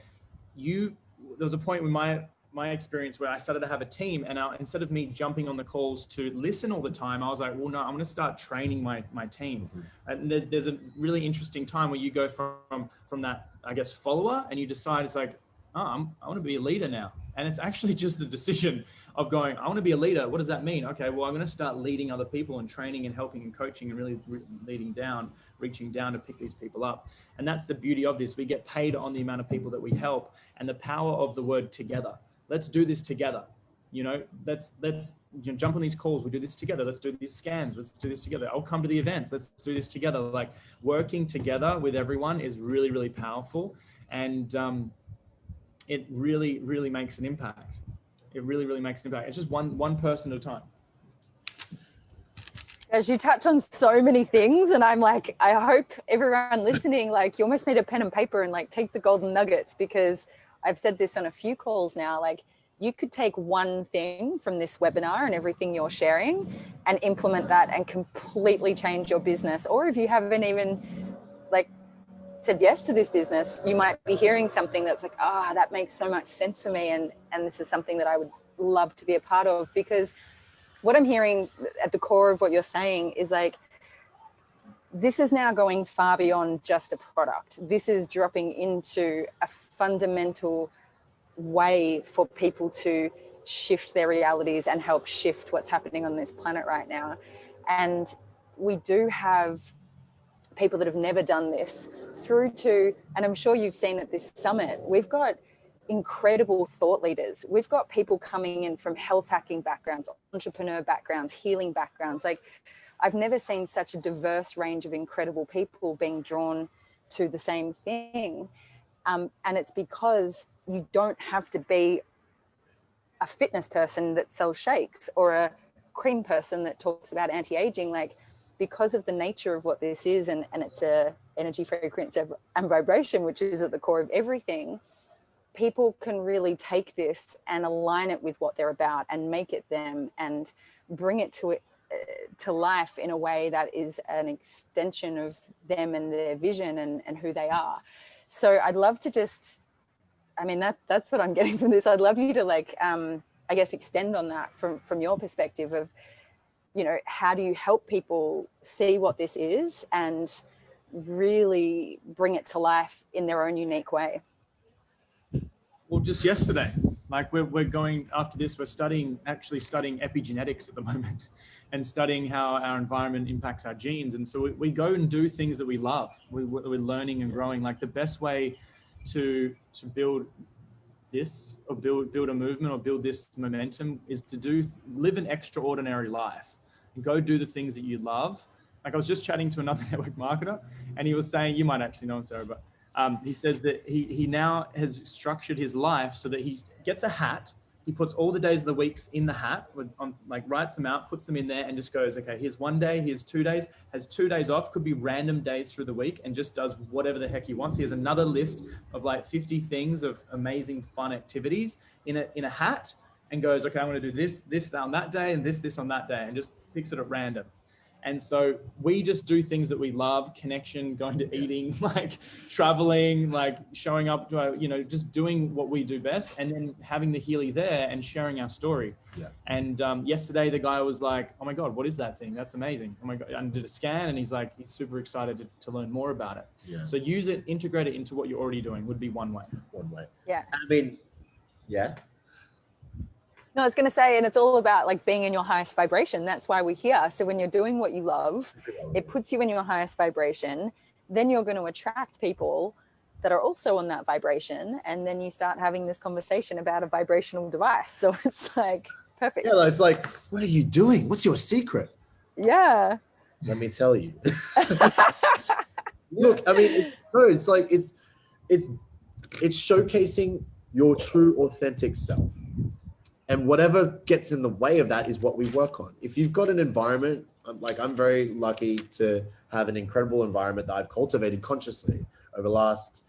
there was a point with my experience where I started to have a team, and instead of me jumping on the calls to listen all the time, I was like, well, no, I'm going to start training my team. And there's a really interesting time where you go from that, I guess, follower, and you decide it's like, oh, I want to be a leader now. And it's actually just a decision of going, I want to be a leader. What does that mean? Okay, well, I'm going to start leading other people and training and helping and coaching and really reaching down to pick these people up. And that's the beauty of this. We get paid on the amount of people that we help, and the power of the word together. Let's do this together. Let's jump on these calls. We do this together. Let's do these scans. Let's do this together. I'll come to the events. Let's do this together. Like, working together with everyone is really, really powerful. And it really, really makes an impact. It really, really makes an impact. It's just one person at a time. As you touch on so many things, and I'm like, I hope everyone listening, like, you almost need a pen and paper and like take the golden nuggets, because I've said this on a few calls now, like, you could take one thing from this webinar and everything you're sharing and implement that and completely change your business. Or if you haven't even like said yes to this business, you might be hearing something that's like, that makes so much sense for me, and this is something that I would love to be a part of. Because what I'm hearing at the core of what you're saying is like, this is now going far beyond just a product. This is dropping into a fundamental way for people to shift their realities and help shift what's happening on this planet right now. And we do have people that have never done this through to, and I'm sure you've seen at this summit, we've got incredible thought leaders. We've got people coming in from health hacking backgrounds, entrepreneur backgrounds, healing backgrounds. Like, I've never seen such a diverse range of incredible people being drawn to the same thing. And it's because you don't have to be a fitness person that sells shakes or a cream person that talks about anti-aging. Like, because of the nature of what this is, and it's a energy, frequency, and vibration, which is at the core of everything, people can really take this and align it with what they're about and make it them and bring it to life in a way that is an extension of them and their vision and who they are. So I'd love to just, I mean, that's what I'm getting from this. I'd love you to like, I guess, extend on that from your perspective of, how do you help people see what this is and really bring it to life in their own unique way? Well, just yesterday, like we're going after this, we're actually studying epigenetics at the moment and studying how our environment impacts our genes. And so we go and do things that we love. We're learning and growing. Like, the best way to build this or build a movement or build this momentum is to live an extraordinary life and go do the things that you love. Like, I was just chatting to another network marketer, and he was saying, you might actually know him, Sarah, but he says that he now has structured his life so that he gets a hat. He puts all the days of the weeks in the hat, writes them out, puts them in there, and just goes, okay, here's 1 day, here's 2 days, has 2 days off, could be random days through the week, and just does whatever the heck he wants. He has another list of like 50 things of amazing fun activities in a hat, and goes, okay, I'm going to do this on that day, and this on that day, and just picks it at random. And so we just do things that we love: connection, going to eating, like traveling, like showing up, just doing what we do best, and then having the Healy there and sharing our story. Yeah. And yesterday the guy was like, oh my God, what is that thing? That's amazing. Oh my God. And did a scan, and he's super excited to learn more about it. Yeah. So use it, integrate it into what you're already doing would be one way. Yeah. I mean, yeah. No, I was going to say, and it's all about like being in your highest vibration. That's why we're here. So when you're doing what you love, it puts you in your highest vibration. Then you're going to attract people that are also on that vibration. And then you start having this conversation about a vibrational device. So it's like perfect. Yeah, it's like, what are you doing? What's your secret? Yeah. Let me tell you. Look, I mean, it's showcasing your true, authentic self. And whatever gets in the way of that is what we work on. If you've got an environment, I'm very lucky to have an incredible environment that I've cultivated consciously over the last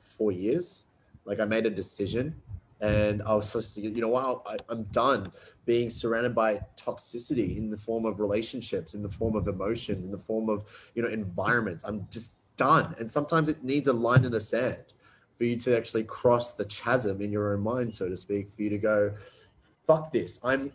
4 years. Like, I made a decision and I was just, you know what, I'm done being surrounded by toxicity in the form of relationships, in the form of emotion, in the form of, environments. I'm just done. And sometimes it needs a line in the sand for you to actually cross the chasm in your own mind, so to speak, for you to go, fuck this. I'm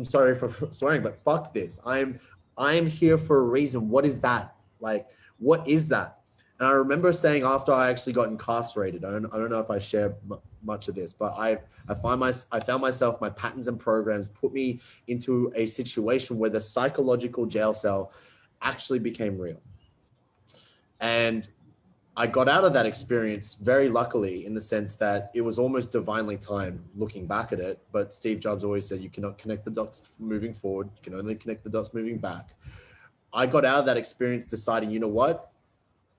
sorry for swearing, but fuck this. I'm here for a reason. What is that? Like, what is that? And I remember saying, after I actually got incarcerated, I don't know if I share much of this, but I found myself, my patterns and programs put me into a situation where the psychological jail cell actually became real. And I got out of that experience very luckily, in the sense that it was almost divinely timed looking back at it. But Steve Jobs always said, you cannot connect the dots moving forward. You can only connect the dots moving back. I got out of that experience deciding, you know what,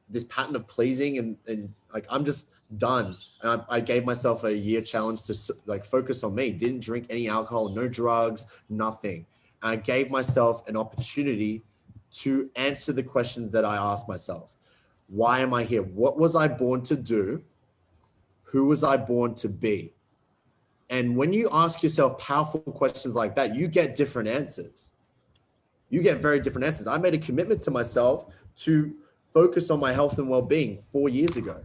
this pattern of pleasing and like, I'm just done. And I gave myself a year challenge to like focus on me. Didn't drink any alcohol, no drugs, nothing. And I gave myself an opportunity to answer the questions that I asked myself. Why am I here? What was I born to do? Who was I born to be? And when you ask yourself powerful questions like that, you get different answers. You get very different answers. I made a commitment to myself to focus on my health and well-being 4 years ago.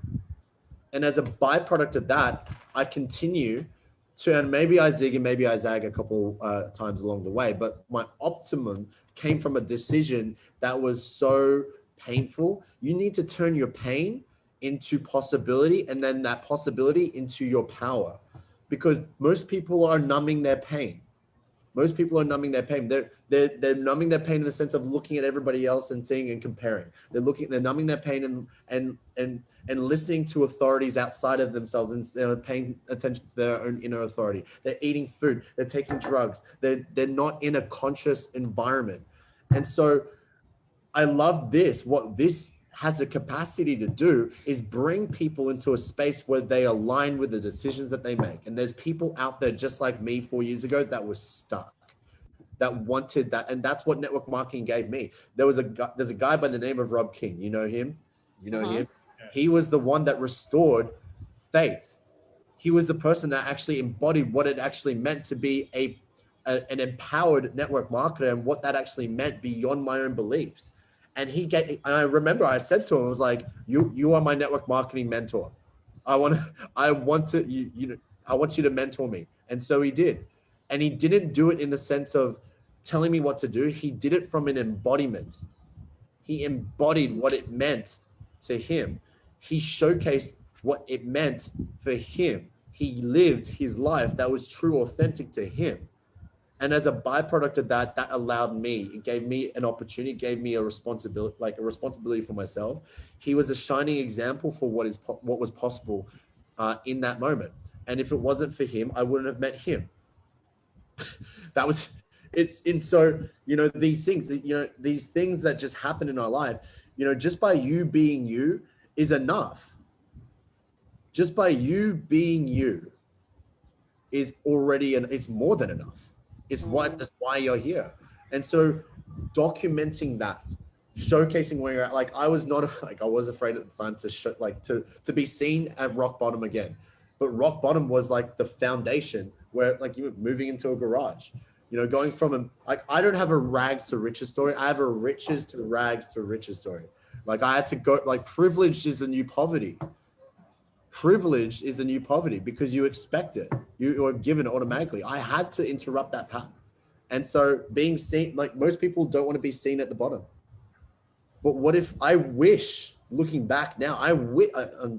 And as a byproduct of that, I continue to, and maybe I zig and maybe I zag a couple times along the way, but my optimum came from a decision that was so painful. You need to turn your pain into possibility, and then that possibility into your power, because most people are numbing their pain. Most people are numbing their pain. They're numbing their pain in the sense of looking at everybody else and seeing and comparing. They're numbing their pain and listening to authorities outside of themselves, instead of paying attention to their own inner authority. They're eating food. They're taking drugs. They're not in a conscious environment. And so I love this. What this has a capacity to do is bring people into a space where they align with the decisions that they make. And there's people out there just like me 4 years ago that was stuck, that wanted that. And that's what network marketing gave me. There's a guy by the name of Rob King. You know him? You know him? He was the one that restored faith. He was the person that actually embodied what it actually meant to be an empowered network marketer, and what that actually meant beyond my own beliefs. And I remember I said to him, I was like, you are my network marketing mentor. I want you to mentor me. And so he did. And he didn't do it in the sense of telling me what to do. He did it from an embodiment. He embodied what it meant to him. He showcased what it meant for him. He lived his life that was true, authentic to him. And as a byproduct of that, that allowed me, it gave me an opportunity, gave me a responsibility for myself. He was a shining example for what was possible in that moment. And if it wasn't for him, I wouldn't have met him. So, these things that just happen in our life, just by you being you is enough. Just by you being you is already, it's more than enough. Is why you're here. And so documenting that, showcasing where you're at, like I was afraid at the time to be seen at rock bottom again. But rock bottom was like the foundation where like you were moving into a garage, going from I don't have a rags to riches story. I have a riches to rags to riches story. Like I had to go, like privilege is the new poverty. Privilege is the new poverty because you expect it. You are given it automatically. I had to interrupt that pattern. And so being seen, like most people don't want to be seen at the bottom. But what if looking back now,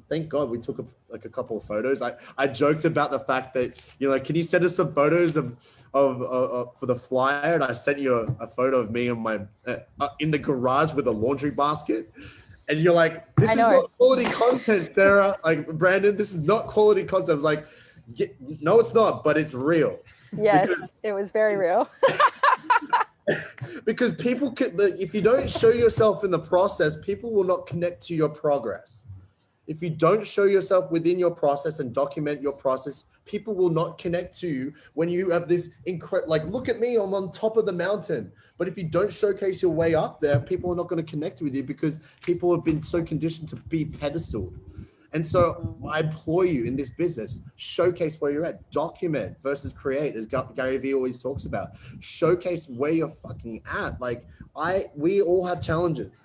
thank God we took a couple of photos. I joked about the fact that, can you send us some photos of for the flyer? And I sent you a photo of me on my in the garage with a laundry basket. And you're like, this is not quality content, Sarah. Like, Brandon, this is not quality content. I was like, no, it's not, but it's real. Yes, it was very real. Because people if you don't show yourself in the process, people will not connect to your progress. If you don't show yourself within your process and document your process, people will not connect to you when you have this incredible, like, look at me, I'm on top of the mountain. But if you don't showcase your way up there, people are not going to connect with you because people have been so conditioned to be pedestaled. And so I implore you in this business, showcase where you're at, document versus create, as Gary Vee always talks about. Showcase where you're fucking at. Like we all have challenges.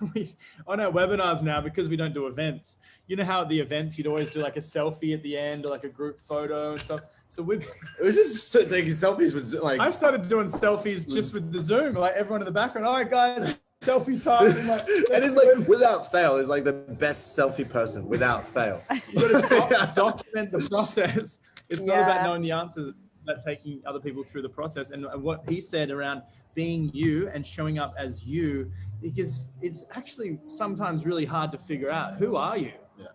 On our webinars now, because we don't do events, you know how at the events you'd always do like a selfie at the end or like a group photo and stuff. So it was just taking selfies with like. I started doing selfies just with the Zoom, like everyone in the background. All right, guys. Selfie time. And it's like, without fail, is like the best selfie person, without fail. You got to document the process. It's not about knowing the answers, it's about taking other people through the process. And what he said around being you and showing up as you, because it's actually sometimes really hard to figure out, who are you? Yeah.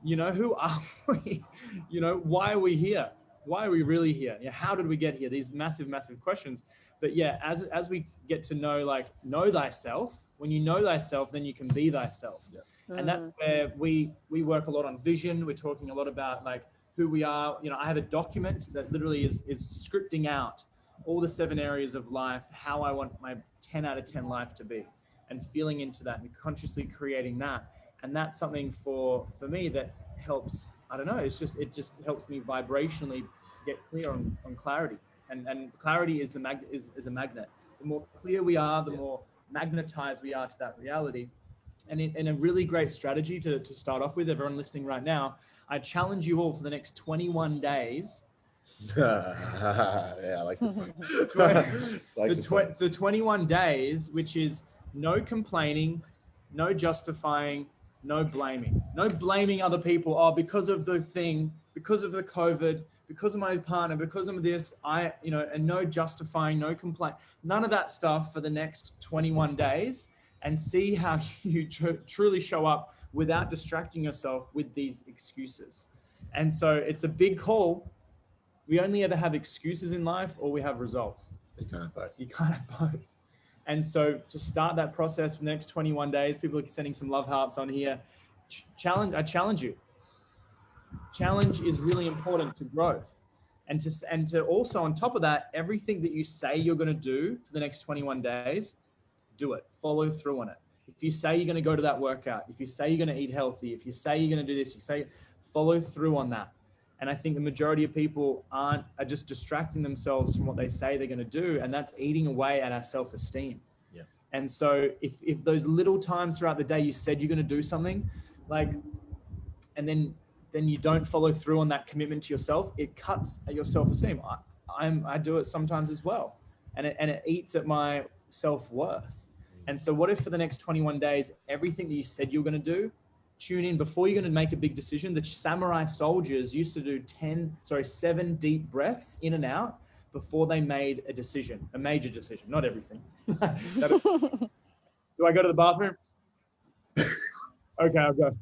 You know, who are we? You know, why are we here? Why are we really here? Yeah, how did we get here? These massive, massive questions. But yeah, as we get to know thyself, when you know thyself, then you can be thyself. Yeah. And that's where we work a lot on vision. We're talking a lot about like who we are. You know, I have a document that literally is scripting out all the 7 areas of life, how I want my 10 out of 10 life to be, and feeling into that and consciously creating that. And that's something for me that helps. I don't know. It just helps me vibrationally get clear on clarity. And clarity is is a magnet. The more clear we are, the more magnetized we are to that reality. And in a really great strategy to start off with, everyone listening right now, I challenge you all for the next 21 days. Yeah, I like this one. The 21 days, which is no complaining, no justifying, no blaming. No blaming other people. Oh, because of the thing, because of the COVID, because of my partner, because of this, and no justifying, no complaint, none of that stuff for the next 21 days, and see how you truly show up without distracting yourself with these excuses. And so it's a big call. We only ever have excuses in life, or we have results. You can't have both. You can't have both. And so to start that process for the next 21 days, people are sending some love hearts on here. I challenge you. Challenge is really important to growth. And to also, on top of that, everything that you say you're going to do for the next 21 days, do it. Follow through on it. If you say you're going to go to that workout, if you say you're going to eat healthy, if you say you're going to do this, follow through on that. And I think the majority of people are just distracting themselves from what they say they're going to do. And that's eating away at our self-esteem. Yeah. And so if those little times throughout the day you said you're going to do something, and then you don't follow through on that commitment to yourself, it cuts at your self-esteem. I do it sometimes as well. And it eats at my self-worth. And so what if for the next 21 days, everything that you said you were going to do, tune in before you're going to make a big decision. The samurai soldiers used to do 7 deep breaths in and out before they made a major decision, not everything. Do I go to the bathroom? Okay, I'll go.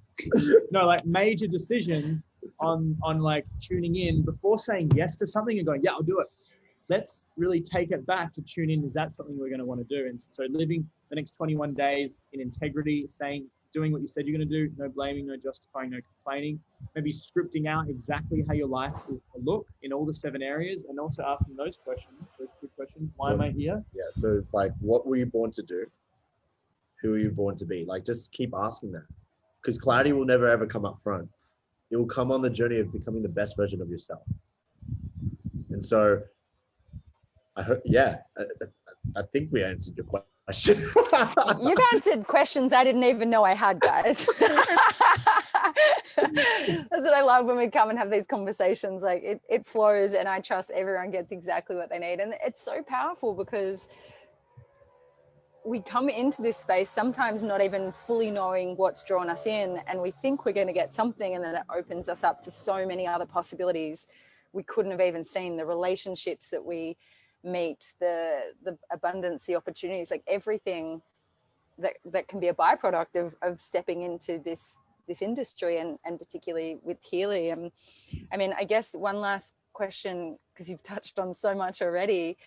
No, like major decisions on like tuning in before saying yes to something and going, yeah, I'll do it. Let's really take it back to tune in. Is that something we're going to want to do? And so living the next 21 days in integrity, doing what you said you're going to do, no blaming, no justifying, no complaining, maybe scripting out exactly how your life is to look in all the 7 areas, and also asking those good questions. Why am I here? Yeah. So it's like, what were you born to do? Who were you born to be? Like, just keep asking that, because clarity will never ever come up front. It will come on the journey of becoming the best version of yourself. And so I hope, I think we answered your question. You've answered questions I didn't even know I had, guys. That's what I love when we come and have these conversations. Like it flows, and I trust everyone gets exactly what they need. And it's so powerful because we come into this space sometimes not even fully knowing what's drawn us in, and we think we're going to get something, and then it opens us up to so many other possibilities we couldn't have even seen. The relationships that we meet, the abundance, the opportunities, like everything that can be a byproduct of stepping into this industry, and particularly with Keely. I mean, I guess one last question, because you've touched on so much already.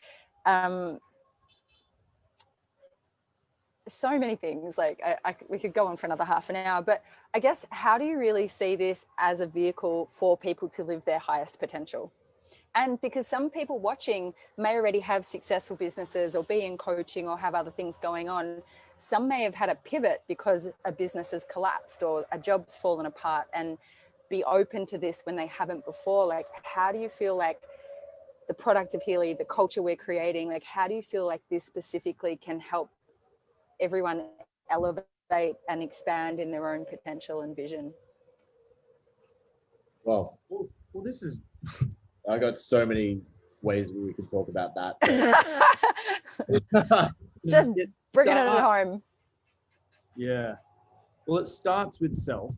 so many things. Like we could go on for another half an hour, but I guess, how do you really see this as a vehicle for people to live their highest potential? And because some people watching may already have successful businesses or be in coaching or have other things going on. Some may have had a pivot because a business has collapsed or a job's fallen apart, and be open to this when they haven't before. Like, how do you feel like the product of Healy, the culture we're creating, like, how do you feel like this specifically can help everyone elevate and expand in their own potential and vision? Well, this is, I got so many ways we can talk about that. Just bringing it home. Yeah. Well, it starts with self,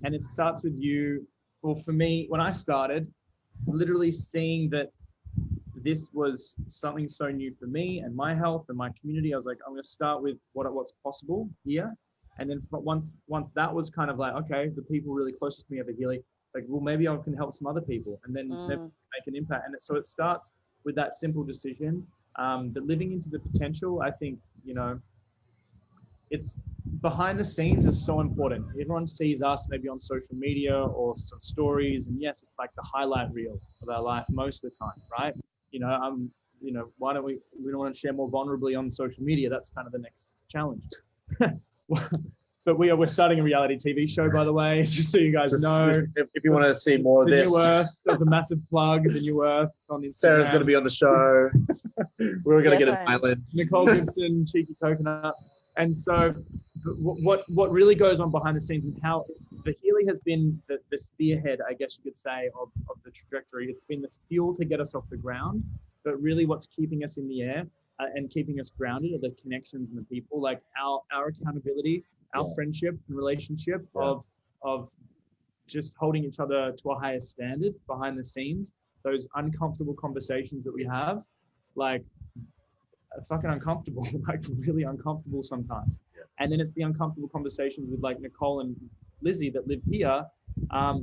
and it starts with you. Well, for me, when I started, literally seeing that this was something so new for me and my health and my community, I was like, I'm going to start with what's possible here. And then once that was kind of like, okay, the people really closest to me over Healy, like, well, maybe I can help some other people, and then maybe make an impact. And so it starts with that simple decision. But living into the potential, I think, it's behind the scenes is so important. Everyone sees us maybe on social media or some stories, and yes, it's like the highlight reel of our life most of the time, right? Why don't we don't want to share more vulnerably on social media? That's kind of the next challenge. But we're starting a reality TV show, by the way, just so you guys know. If you want to see more of The this. New Earth, there's a massive plug, The New Earth. It's on Instagram. Sarah's going to be on the show. We're going to get an island. Nicole Gibson, Cheeky Coconuts. And so what really goes on behind the scenes, and how the Healy has been the spearhead, I guess you could say, of the trajectory. It's been the fuel to get us off the ground, but really what's keeping us in the air and keeping us grounded are the connections and the people, like our accountability, our friendship and relationship of just holding each other to a higher standard behind the scenes. Those uncomfortable conversations that we have, like, fucking uncomfortable, like really uncomfortable sometimes. And then it's the uncomfortable conversations with like Nicole and Lizzie that live here.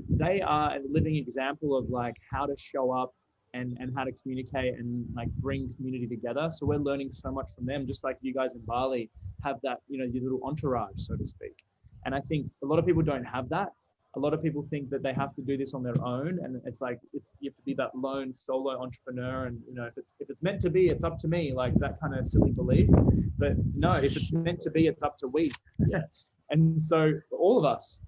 They are a living example of like how to show up and how to communicate and like bring community together. So we're learning so much from them, just like you guys in Bali have that, your little entourage, so to speak. And I think a lot of people don't have that. A lot of people think that they have to do this on their own, and it's like you have to be that lone solo entrepreneur, and if it's meant to be, it's up to me, like that kind of silly belief. But no, if it's meant to be, it's up to we. And so for all of us,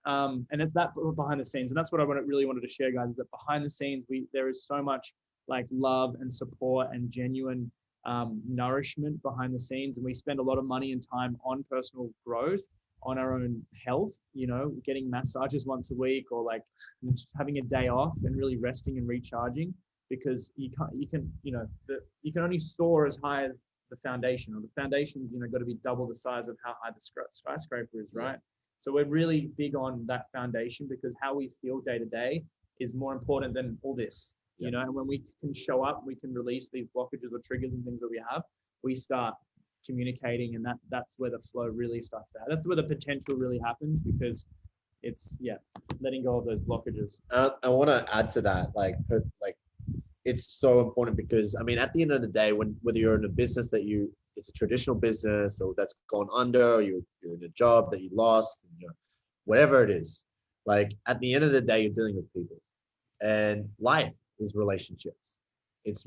and it's that behind the scenes, and that's what I really wanted to share, guys, is that behind the scenes there is so much like love and support and genuine nourishment behind the scenes, and we spend a lot of money and time on personal growth, on our own health, getting massages once a week, or like having a day off and really resting and recharging, because you can only soar as high as the foundation, or the foundation, got to be double the size of how high the skyscraper is, right? So we're really big on that foundation, because how we feel day to day is more important than all this, and when we can show up, we can release these blockages or triggers and things that we have, we start communicating, and that's where the flow really starts out. That's where the potential really happens, because it's letting go of those blockages. I want to add to that, like it's so important, because I mean, at the end of the day, whether you're in a business it's a traditional business, or that's gone under, or you're in a job that you lost, whatever it is, like at the end of the day, you're dealing with people, and life is relationships. It's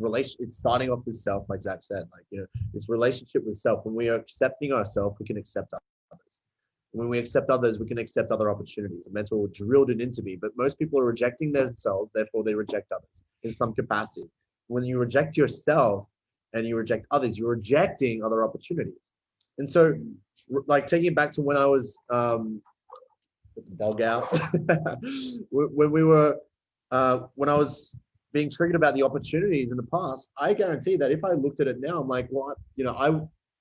starting off with self, like Zach said, this relationship with self. When we are accepting ourselves, we can accept others. When we accept others, we can accept other opportunities. And that's what drilled it into me. But most people are rejecting themselves, therefore they reject others in some capacity. When you reject yourself and you reject others, you're rejecting other opportunities. And so, like, taking it back to when I was dug out, when I was being triggered about the opportunities in the past, I guarantee that if I looked at it now, I'm like, well,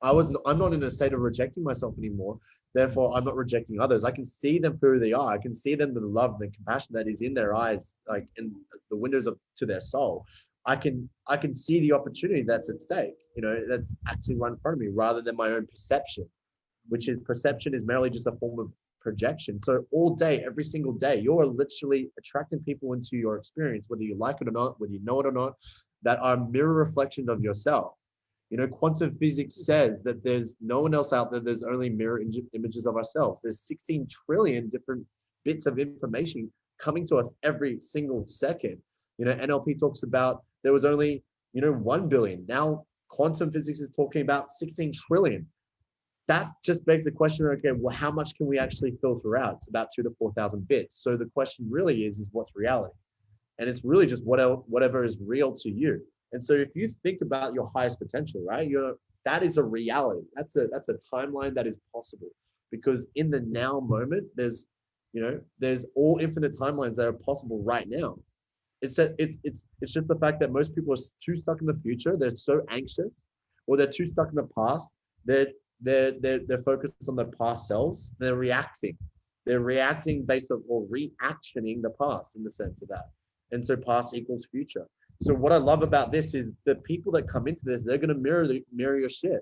I'm not in a state of rejecting myself anymore. Therefore, I'm not rejecting others. I can see them for who they are. I can see them, the love, the compassion that is in their eyes, like in the windows to their soul. I can see the opportunity that's at stake, that's actually right in front of me, rather than my own perception, perception is merely just a form of projection. So all day, every single day, you're literally attracting people into your experience, whether you like it or not, whether you know it or not, that are mirror reflections of yourself. You know, quantum physics says that there's no one else out there. There's only mirror images of ourselves. There's 16 trillion different bits of information coming to us every single second. You know, NLP talks about there was only, 1 billion. Now quantum physics is talking about 16 trillion. That just begs the question, okay, well, how much can we actually filter out? It's about 2,000 to 4,000 bits. So the question really is what's reality? And it's really just whatever is real to you. And so if you think about your highest potential, right, that is a reality. That's a timeline that is possible, because in the now moment, there's all infinite timelines that are possible right now. It's just the fact that most people are too stuck in the future. They're so anxious, or they're too stuck in the past. They're focused on their past selves. They're reacting based on, or reactioning the past in the sense of that. And so past equals future. So what I love about this is the people that come into this, they're going to mirror your shit.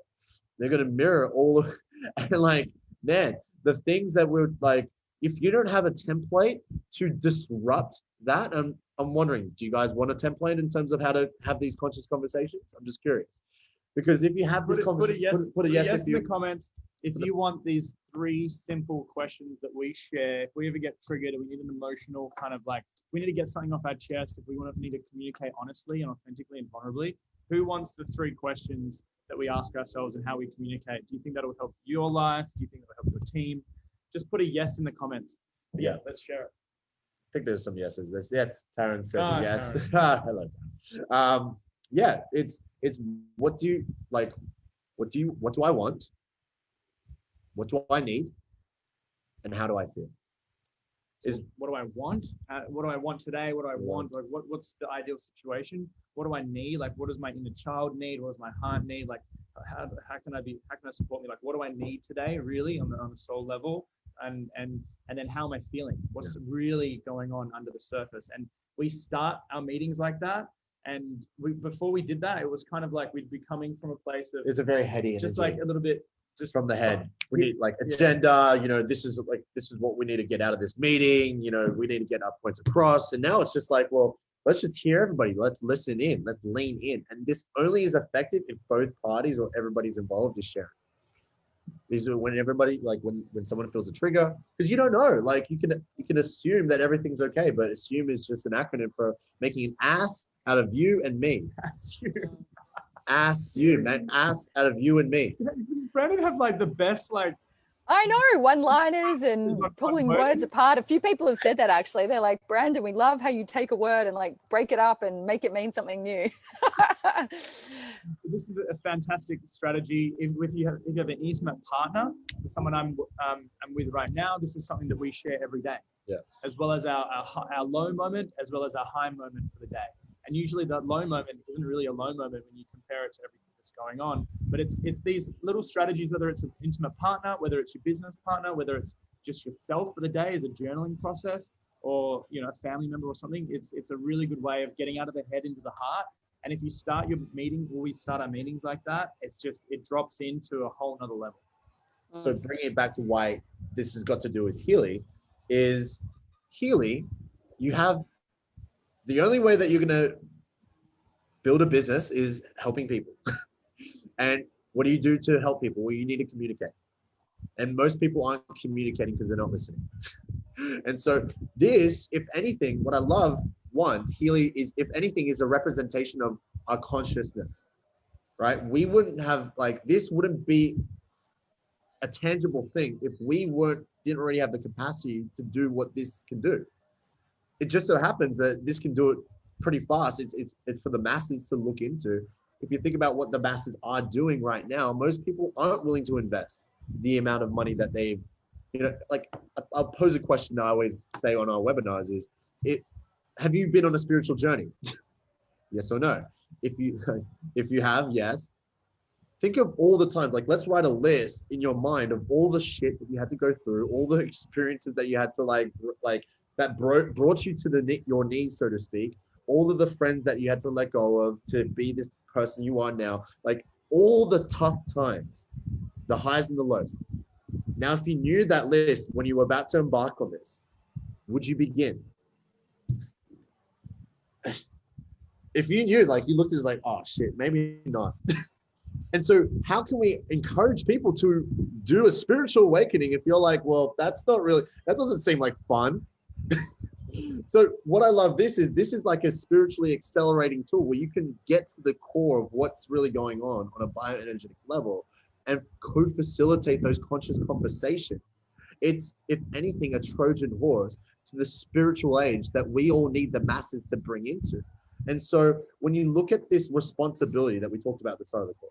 They're going to mirror all of, and like, man, the things that we're like, if you don't have a template to disrupt that, I'm wondering, do you guys want a template in terms of how to have these conscious conversations? I'm just curious. Because if you have this conversation, put a yes in the comments. If you want these 3 simple questions that we share, if we ever get triggered or we need an emotional kind of like, we need to get something off our chest, if we need to communicate honestly and authentically and vulnerably, who wants the 3 questions that we ask ourselves and how we communicate? Do you think that'll help your life? Do you think it'll help your team? Just put a yes in the comments. Yeah, let's share it. I think there's some yeses. Yes, Taryn says yes. Taryn. Hello. Yeah, it's what do I want? What do I need? And how do I feel? What do I want? What do I want today? What do I want? Like, what's the ideal situation? What do I need? Like, what does my inner child need? What does my heart need? Like, how can I support me? Like, what do I need today, really, on the soul level? And then how am I feeling? What's really going on under the surface? And we start our meetings like that. And before we did that, it was kind of like we'd be coming from a place of, it's a very heady energy. Just like a little bit just from the head. We need like agenda, this is what we need to get out of this meeting. We need to get our points across. And now it's just like, well, let's just hear everybody. Let's listen in. Let's lean in. And this only is effective if both parties or everybody's involved is sharing. These are when everybody, like when someone feels a trigger, because you don't know, like you can assume that everything's okay, but assume is just an acronym for making an ass out of you and me. Ass out of you and me. Does Brandon have like the best I know, one-liners and pulling words apart. A few people have said that actually. They're like, Brandon, we love how you take a word and like break it up and make it mean something new. This is a fantastic strategy. If you have an intimate partner, someone I'm with right now, this is something that we share every day. Yeah. As well as our low moment, as well as our high moment for the day. And usually that low moment isn't really a low moment when you compare it to everything that's going on. But it's these little strategies, whether it's an intimate partner, whether it's your business partner, whether it's just yourself for the day as a journaling process, or a family member or something. It's a really good way of getting out of the head into the heart. And if you start your meeting, or we start our meetings like that, it drops into a whole nother level. So bringing it back to why this has got to do with Healy is Healy, you have the only way that you're going to build a business is helping people. And what do you do to help people? Well, you need to communicate. And most people aren't communicating because they're not listening. And so this, if anything, what I love, Healy is, if anything, is a representation of our consciousness, right? We wouldn't have, this wouldn't be a tangible thing if we didn't already have the capacity to do what this can do. It just so happens that this can do it pretty fast. It's for the masses to look into. If you think about what the masses are doing right now, most people aren't willing to invest the amount of money that they've, I'll pose a question that I always say on our webinars is, have you been on a spiritual journey? Yes or no? If you have, yes. Think of all the times, let's write a list in your mind of all the shit that you had to go through, all the experiences that you had to that brought you to your knees, so to speak, all of the friends that you had to let go of to be this person you are now, all the tough times, the highs and the lows. Now, if you knew that list when you were about to embark on this, would you begin? If you knew, you looked at it oh shit, maybe not. And so how can we encourage people to do a spiritual awakening if you're like, well, that doesn't seem like fun. So what I love this is like a spiritually accelerating tool where you can get to the core of what's really going on a bioenergetic level and co-facilitate those conscious conversations. It's, if anything, a Trojan horse to the spiritual age that we all need the masses to bring into. And so when you look at this responsibility that we talked about at the start of the call,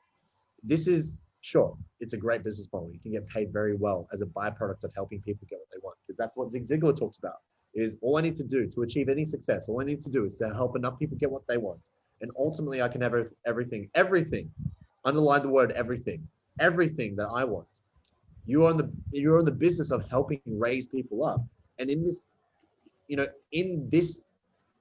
this is, sure, it's a great business model. You can get paid very well as a byproduct of helping people get what they want, because that's what Zig Ziglar talks about, is all I need to do to achieve any success, all I need to do is to help enough people get what they want. And ultimately I can have everything, underline the word everything that I want. You're in the business of helping raise people up. And in this, in this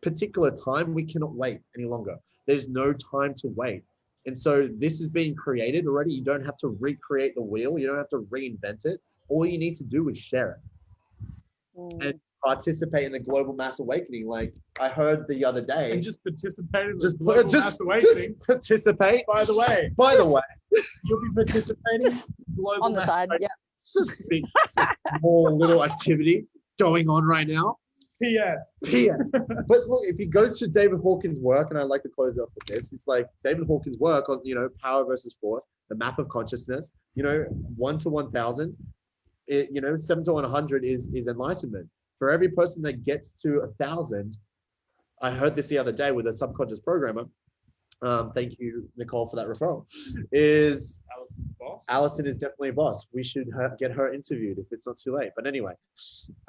particular time, we cannot wait any longer. There's no time to wait. And so this is being created already. You don't have to recreate the wheel. You don't have to reinvent it. All you need to do is share it and participate in the global mass awakening. Like I heard the other day. And just participate in the global mass awakening. Just participate. By the way, you'll be participating just in global on the mass side. awakening. Yeah. It's a small little activity going on right now. P.S. But look, if you go to David Hawkins' work, and I'd like to close off with this, it's like David Hawkins' work on, power versus force, the map of consciousness, 1 to 1,000, 7 to 100 is enlightenment. For every person that gets to 1,000, I heard this the other day with a subconscious programmer. Thank you, Nicole, for that referral. Is Allison is definitely a boss. We should get her interviewed if it's not too late. But anyway,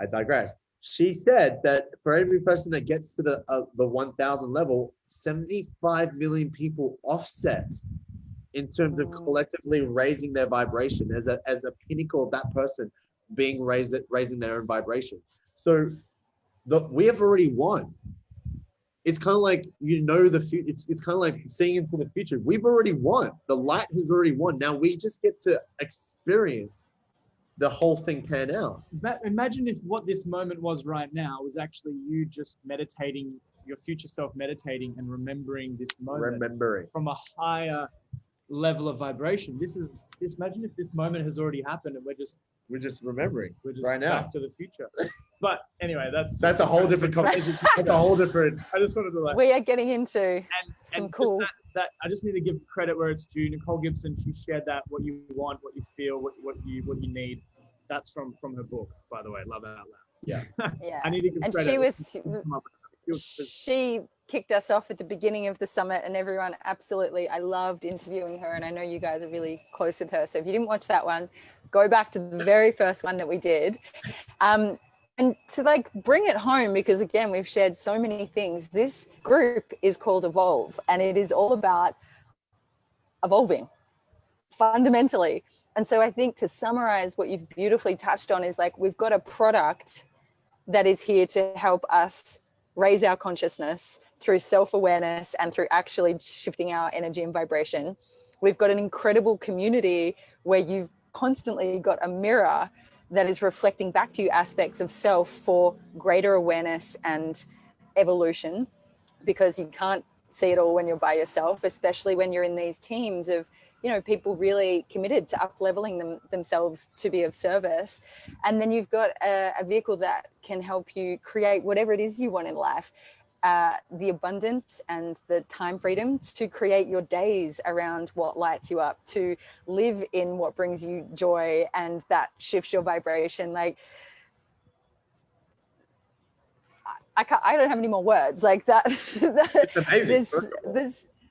I digress. She said that for every person that gets to the 1,000 level, 75 million people offset in terms of collectively raising their vibration as a pinnacle of that person being raising their own vibration. So we have already won. It's kind of like, the future. It's kind of like seeing into the future. We've already won. The light has already won. Now we just get to experience the whole thing pan out. Imagine if what this moment was right now was actually you just meditating, your future self meditating and remembering this moment from a higher level of vibration. Imagine if this moment has already happened and we're just remembering. We're just right now. Back to the future. But anyway, that's a whole different conversation. That's a whole different. I just wanted to we are getting into some cool. That I just need to give credit where it's due. Nicole Gibson, she shared that what you want, what you feel, what you need. That's from her book, by the way. Love it out loud. Yeah. Yeah. I need to give and credit. she kicked us off at the beginning of the summit, and everyone absolutely, I loved interviewing her, and I know you guys are really close with her. So if you didn't watch that one, go back to the very first one that we did. And to bring it home, because again, we've shared so many things. This group is called Evolve, and it is all about evolving fundamentally. And so I think to summarize what you've beautifully touched on is we've got a product that is here to help us raise our consciousness through self-awareness and through actually shifting our energy and vibration. We've got an incredible community where you've constantly got a mirror that is reflecting back to you aspects of self for greater awareness and evolution, because you can't see it all when you're by yourself, especially when you're in these teams of people really committed to up-leveling themselves to be of service. And then you've got a vehicle that can help you create whatever it is you want in life, the abundance and the time freedom to create your days around what lights you up, to live in what brings you joy and that shifts your vibration. I don't have any more words like that. It's amazing.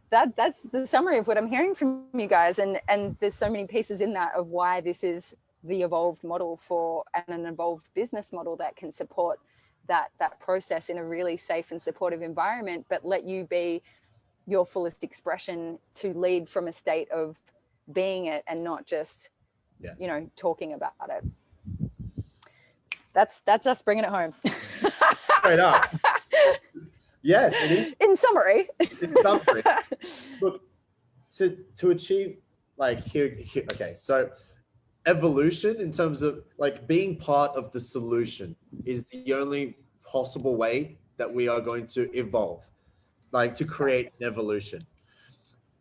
That's the summary of what I'm hearing from you guys. And there's so many pieces in that of why this is the evolved model for an evolved business model that can support that process in a really safe and supportive environment, but let you be your fullest expression, to lead from a state of being it and not just, talking about it. That's us bringing it home. Straight up. Yes, it is. In summary. Look, to achieve here, okay, so evolution in terms of being part of the solution is the only possible way that we are going to evolve, to create an evolution.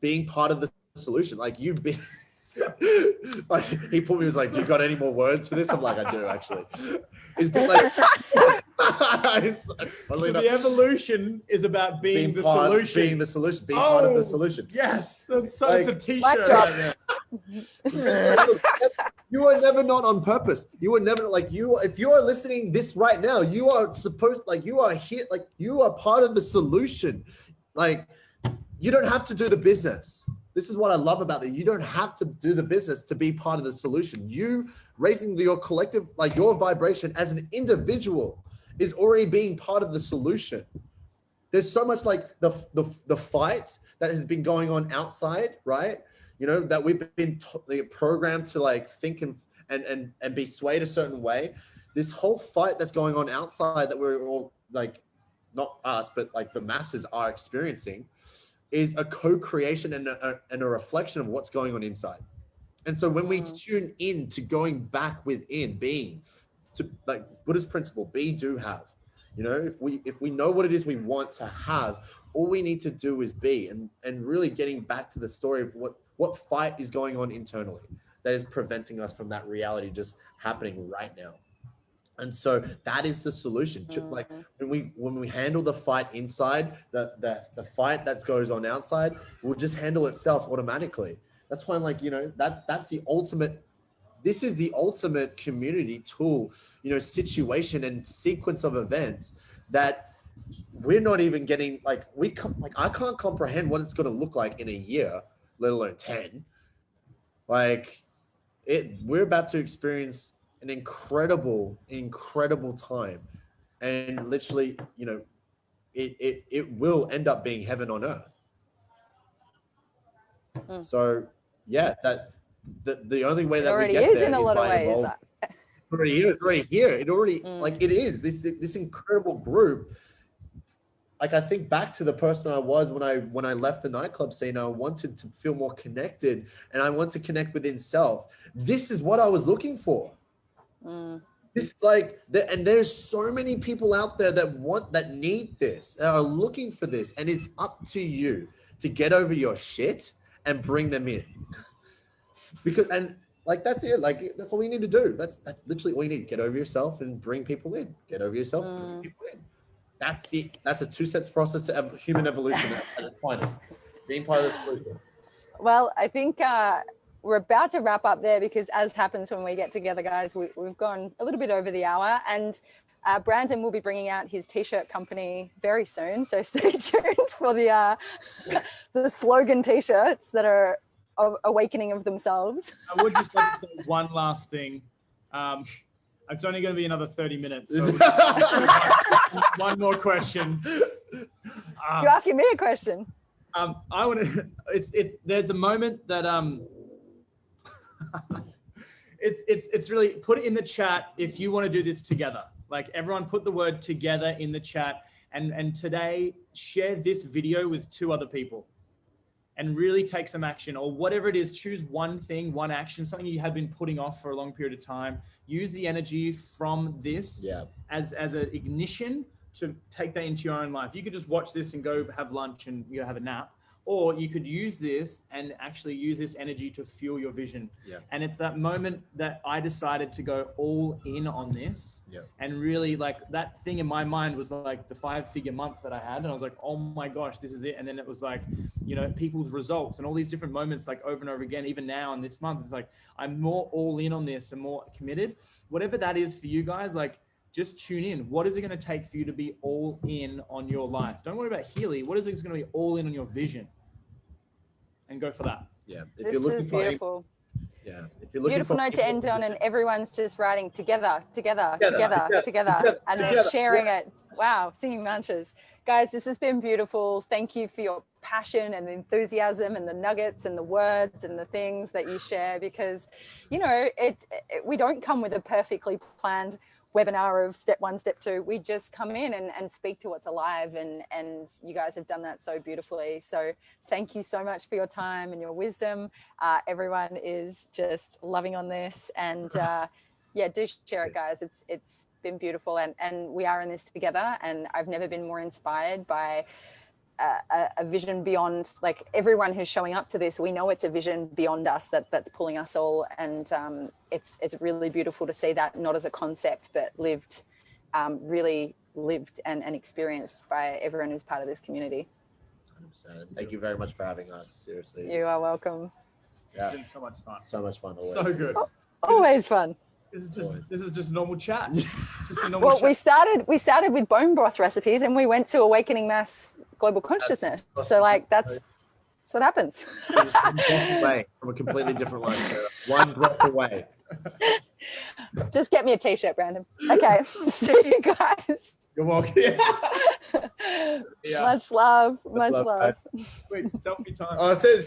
Being part of the solution. Like you've been, like he put me, was like, do you got any more words for this? I'm like, I do actually. It's been like, so the evolution is about being the solution. Being the solution, being part of the solution. Yes, that's so Like, it's a t-shirt. You are never not on purpose. You are never like you. If you are listening this right now, you are supposed, like you are here, like you are part of the solution. Like you don't have to do the business. This is what I love about that. You don't have to do the business to be part of the solution. You raising your collective, like your vibration as an individual is already being part of the solution. There's so much like the fight that has been going on outside, right? You know, that we've been programmed to like think and be swayed a certain way. This whole fight that's going on outside that we're all like, not us, but like the masses are experiencing, is a co-creation and a reflection of what's going on inside. And so when we tune in to going back within, being, to like Buddhist principle, be, do, have. You know, if we know what it is we want to have, all we need to do is be, and really getting back to the story of what fight is going on internally that is preventing us from that reality just happening right now. And so that is the solution. Like when we handle the fight inside, the fight that goes on outside will just handle itself automatically. That's why, like, you know, that's the ultimate. This is the ultimate community tool, you know, situation and sequence of events that we're not even getting. Like I can't comprehend what it's going to look like in a year, let alone 10. Like we're about to experience an incredible time, and literally, you know, it will end up being heaven on earth. So yeah, that the only way that we get there is by evolving. It's already here. It already like it is this incredible group. Like I think back to the person I was when I left the nightclub scene. I wanted to feel more connected, and I want to connect within self. This is what I was looking for. This like, and there's so many people out there that need this, that are looking for this, and it's up to you to get over your shit and bring them in. Because, and like that's it, like that's all you need to do. That's literally all you need. Get over yourself and bring people in. Get over yourself, bring people in. That's a two-step process of human evolution at its finest. Being part of the solution. Well, I think we're about to wrap up there, because as happens when we get together, guys, we've gone a little bit over the hour, and Brandon will be bringing out his t-shirt company very soon. So stay tuned for the slogan t-shirts that are awakening of themselves. I would just like to say one last thing. It's only going to be another 30 minutes. So one more question. You're asking me a question. I want to. There's a moment that it's really, put it in the chat if you want to do this together. Like everyone, put the word together in the chat, and today share this video with 2 other people. And really take some action, or whatever it is. Choose one thing, one action, something you have been putting off for a long period of time. Use the energy from this as an ignition to take that into your own life. You could just watch this and go have lunch and have a nap, or you could use this and actually use this energy to fuel your vision. And it's that moment that I decided to go all in on this. And really, like, that thing in my mind was like the 5-figure month that I had, and I was like, oh my gosh, this is it. And then it was like, you know, people's results and all these different moments, like over and over again. Even now in this month, it's like I'm more all in on this and more committed. Whatever that is for you guys, like, just tune in. What is it going to take for you to be all in on your life? Don't worry about Healy. What is it going to be all in on your vision? And go for that. Yeah. If you're looking, this is beautiful. If you're looking beautiful note to end on, and everyone's just writing together, and then sharing it. Wow, singing mantras. Guys, this has been beautiful. Thank you for your passion and enthusiasm and the nuggets and the words and the things that you share, because, you know, we don't come with a perfectly planned webinar of step 1, step 2. We just come in and speak to what's alive, and you guys have done that so beautifully. So thank you so much for your time and your wisdom. Everyone is just loving on this, and yeah, do share it, guys. It's been beautiful, and we are in this together, and I've never been more inspired by a vision beyond, like everyone who's showing up to this, we know it's a vision beyond us that's pulling us all. And it's really beautiful to see that, not as a concept, but lived, really lived and experienced by everyone who's part of this community. 100%. Thank you very much for having us. Seriously. You are welcome. Yeah. It's been so much fun. So much fun. Always. So good. Always fun. This is just normal chat. Just a normal Well, chat. we started with bone broth recipes and we went to Awakening Mass Global Consciousness. So like that's what happens. From a completely different life. One breath away. Just get me a t-shirt, Brandon. Okay. See you guys. You're welcome. Yeah. Much love. Much love. Wait, selfie time. Oh, see.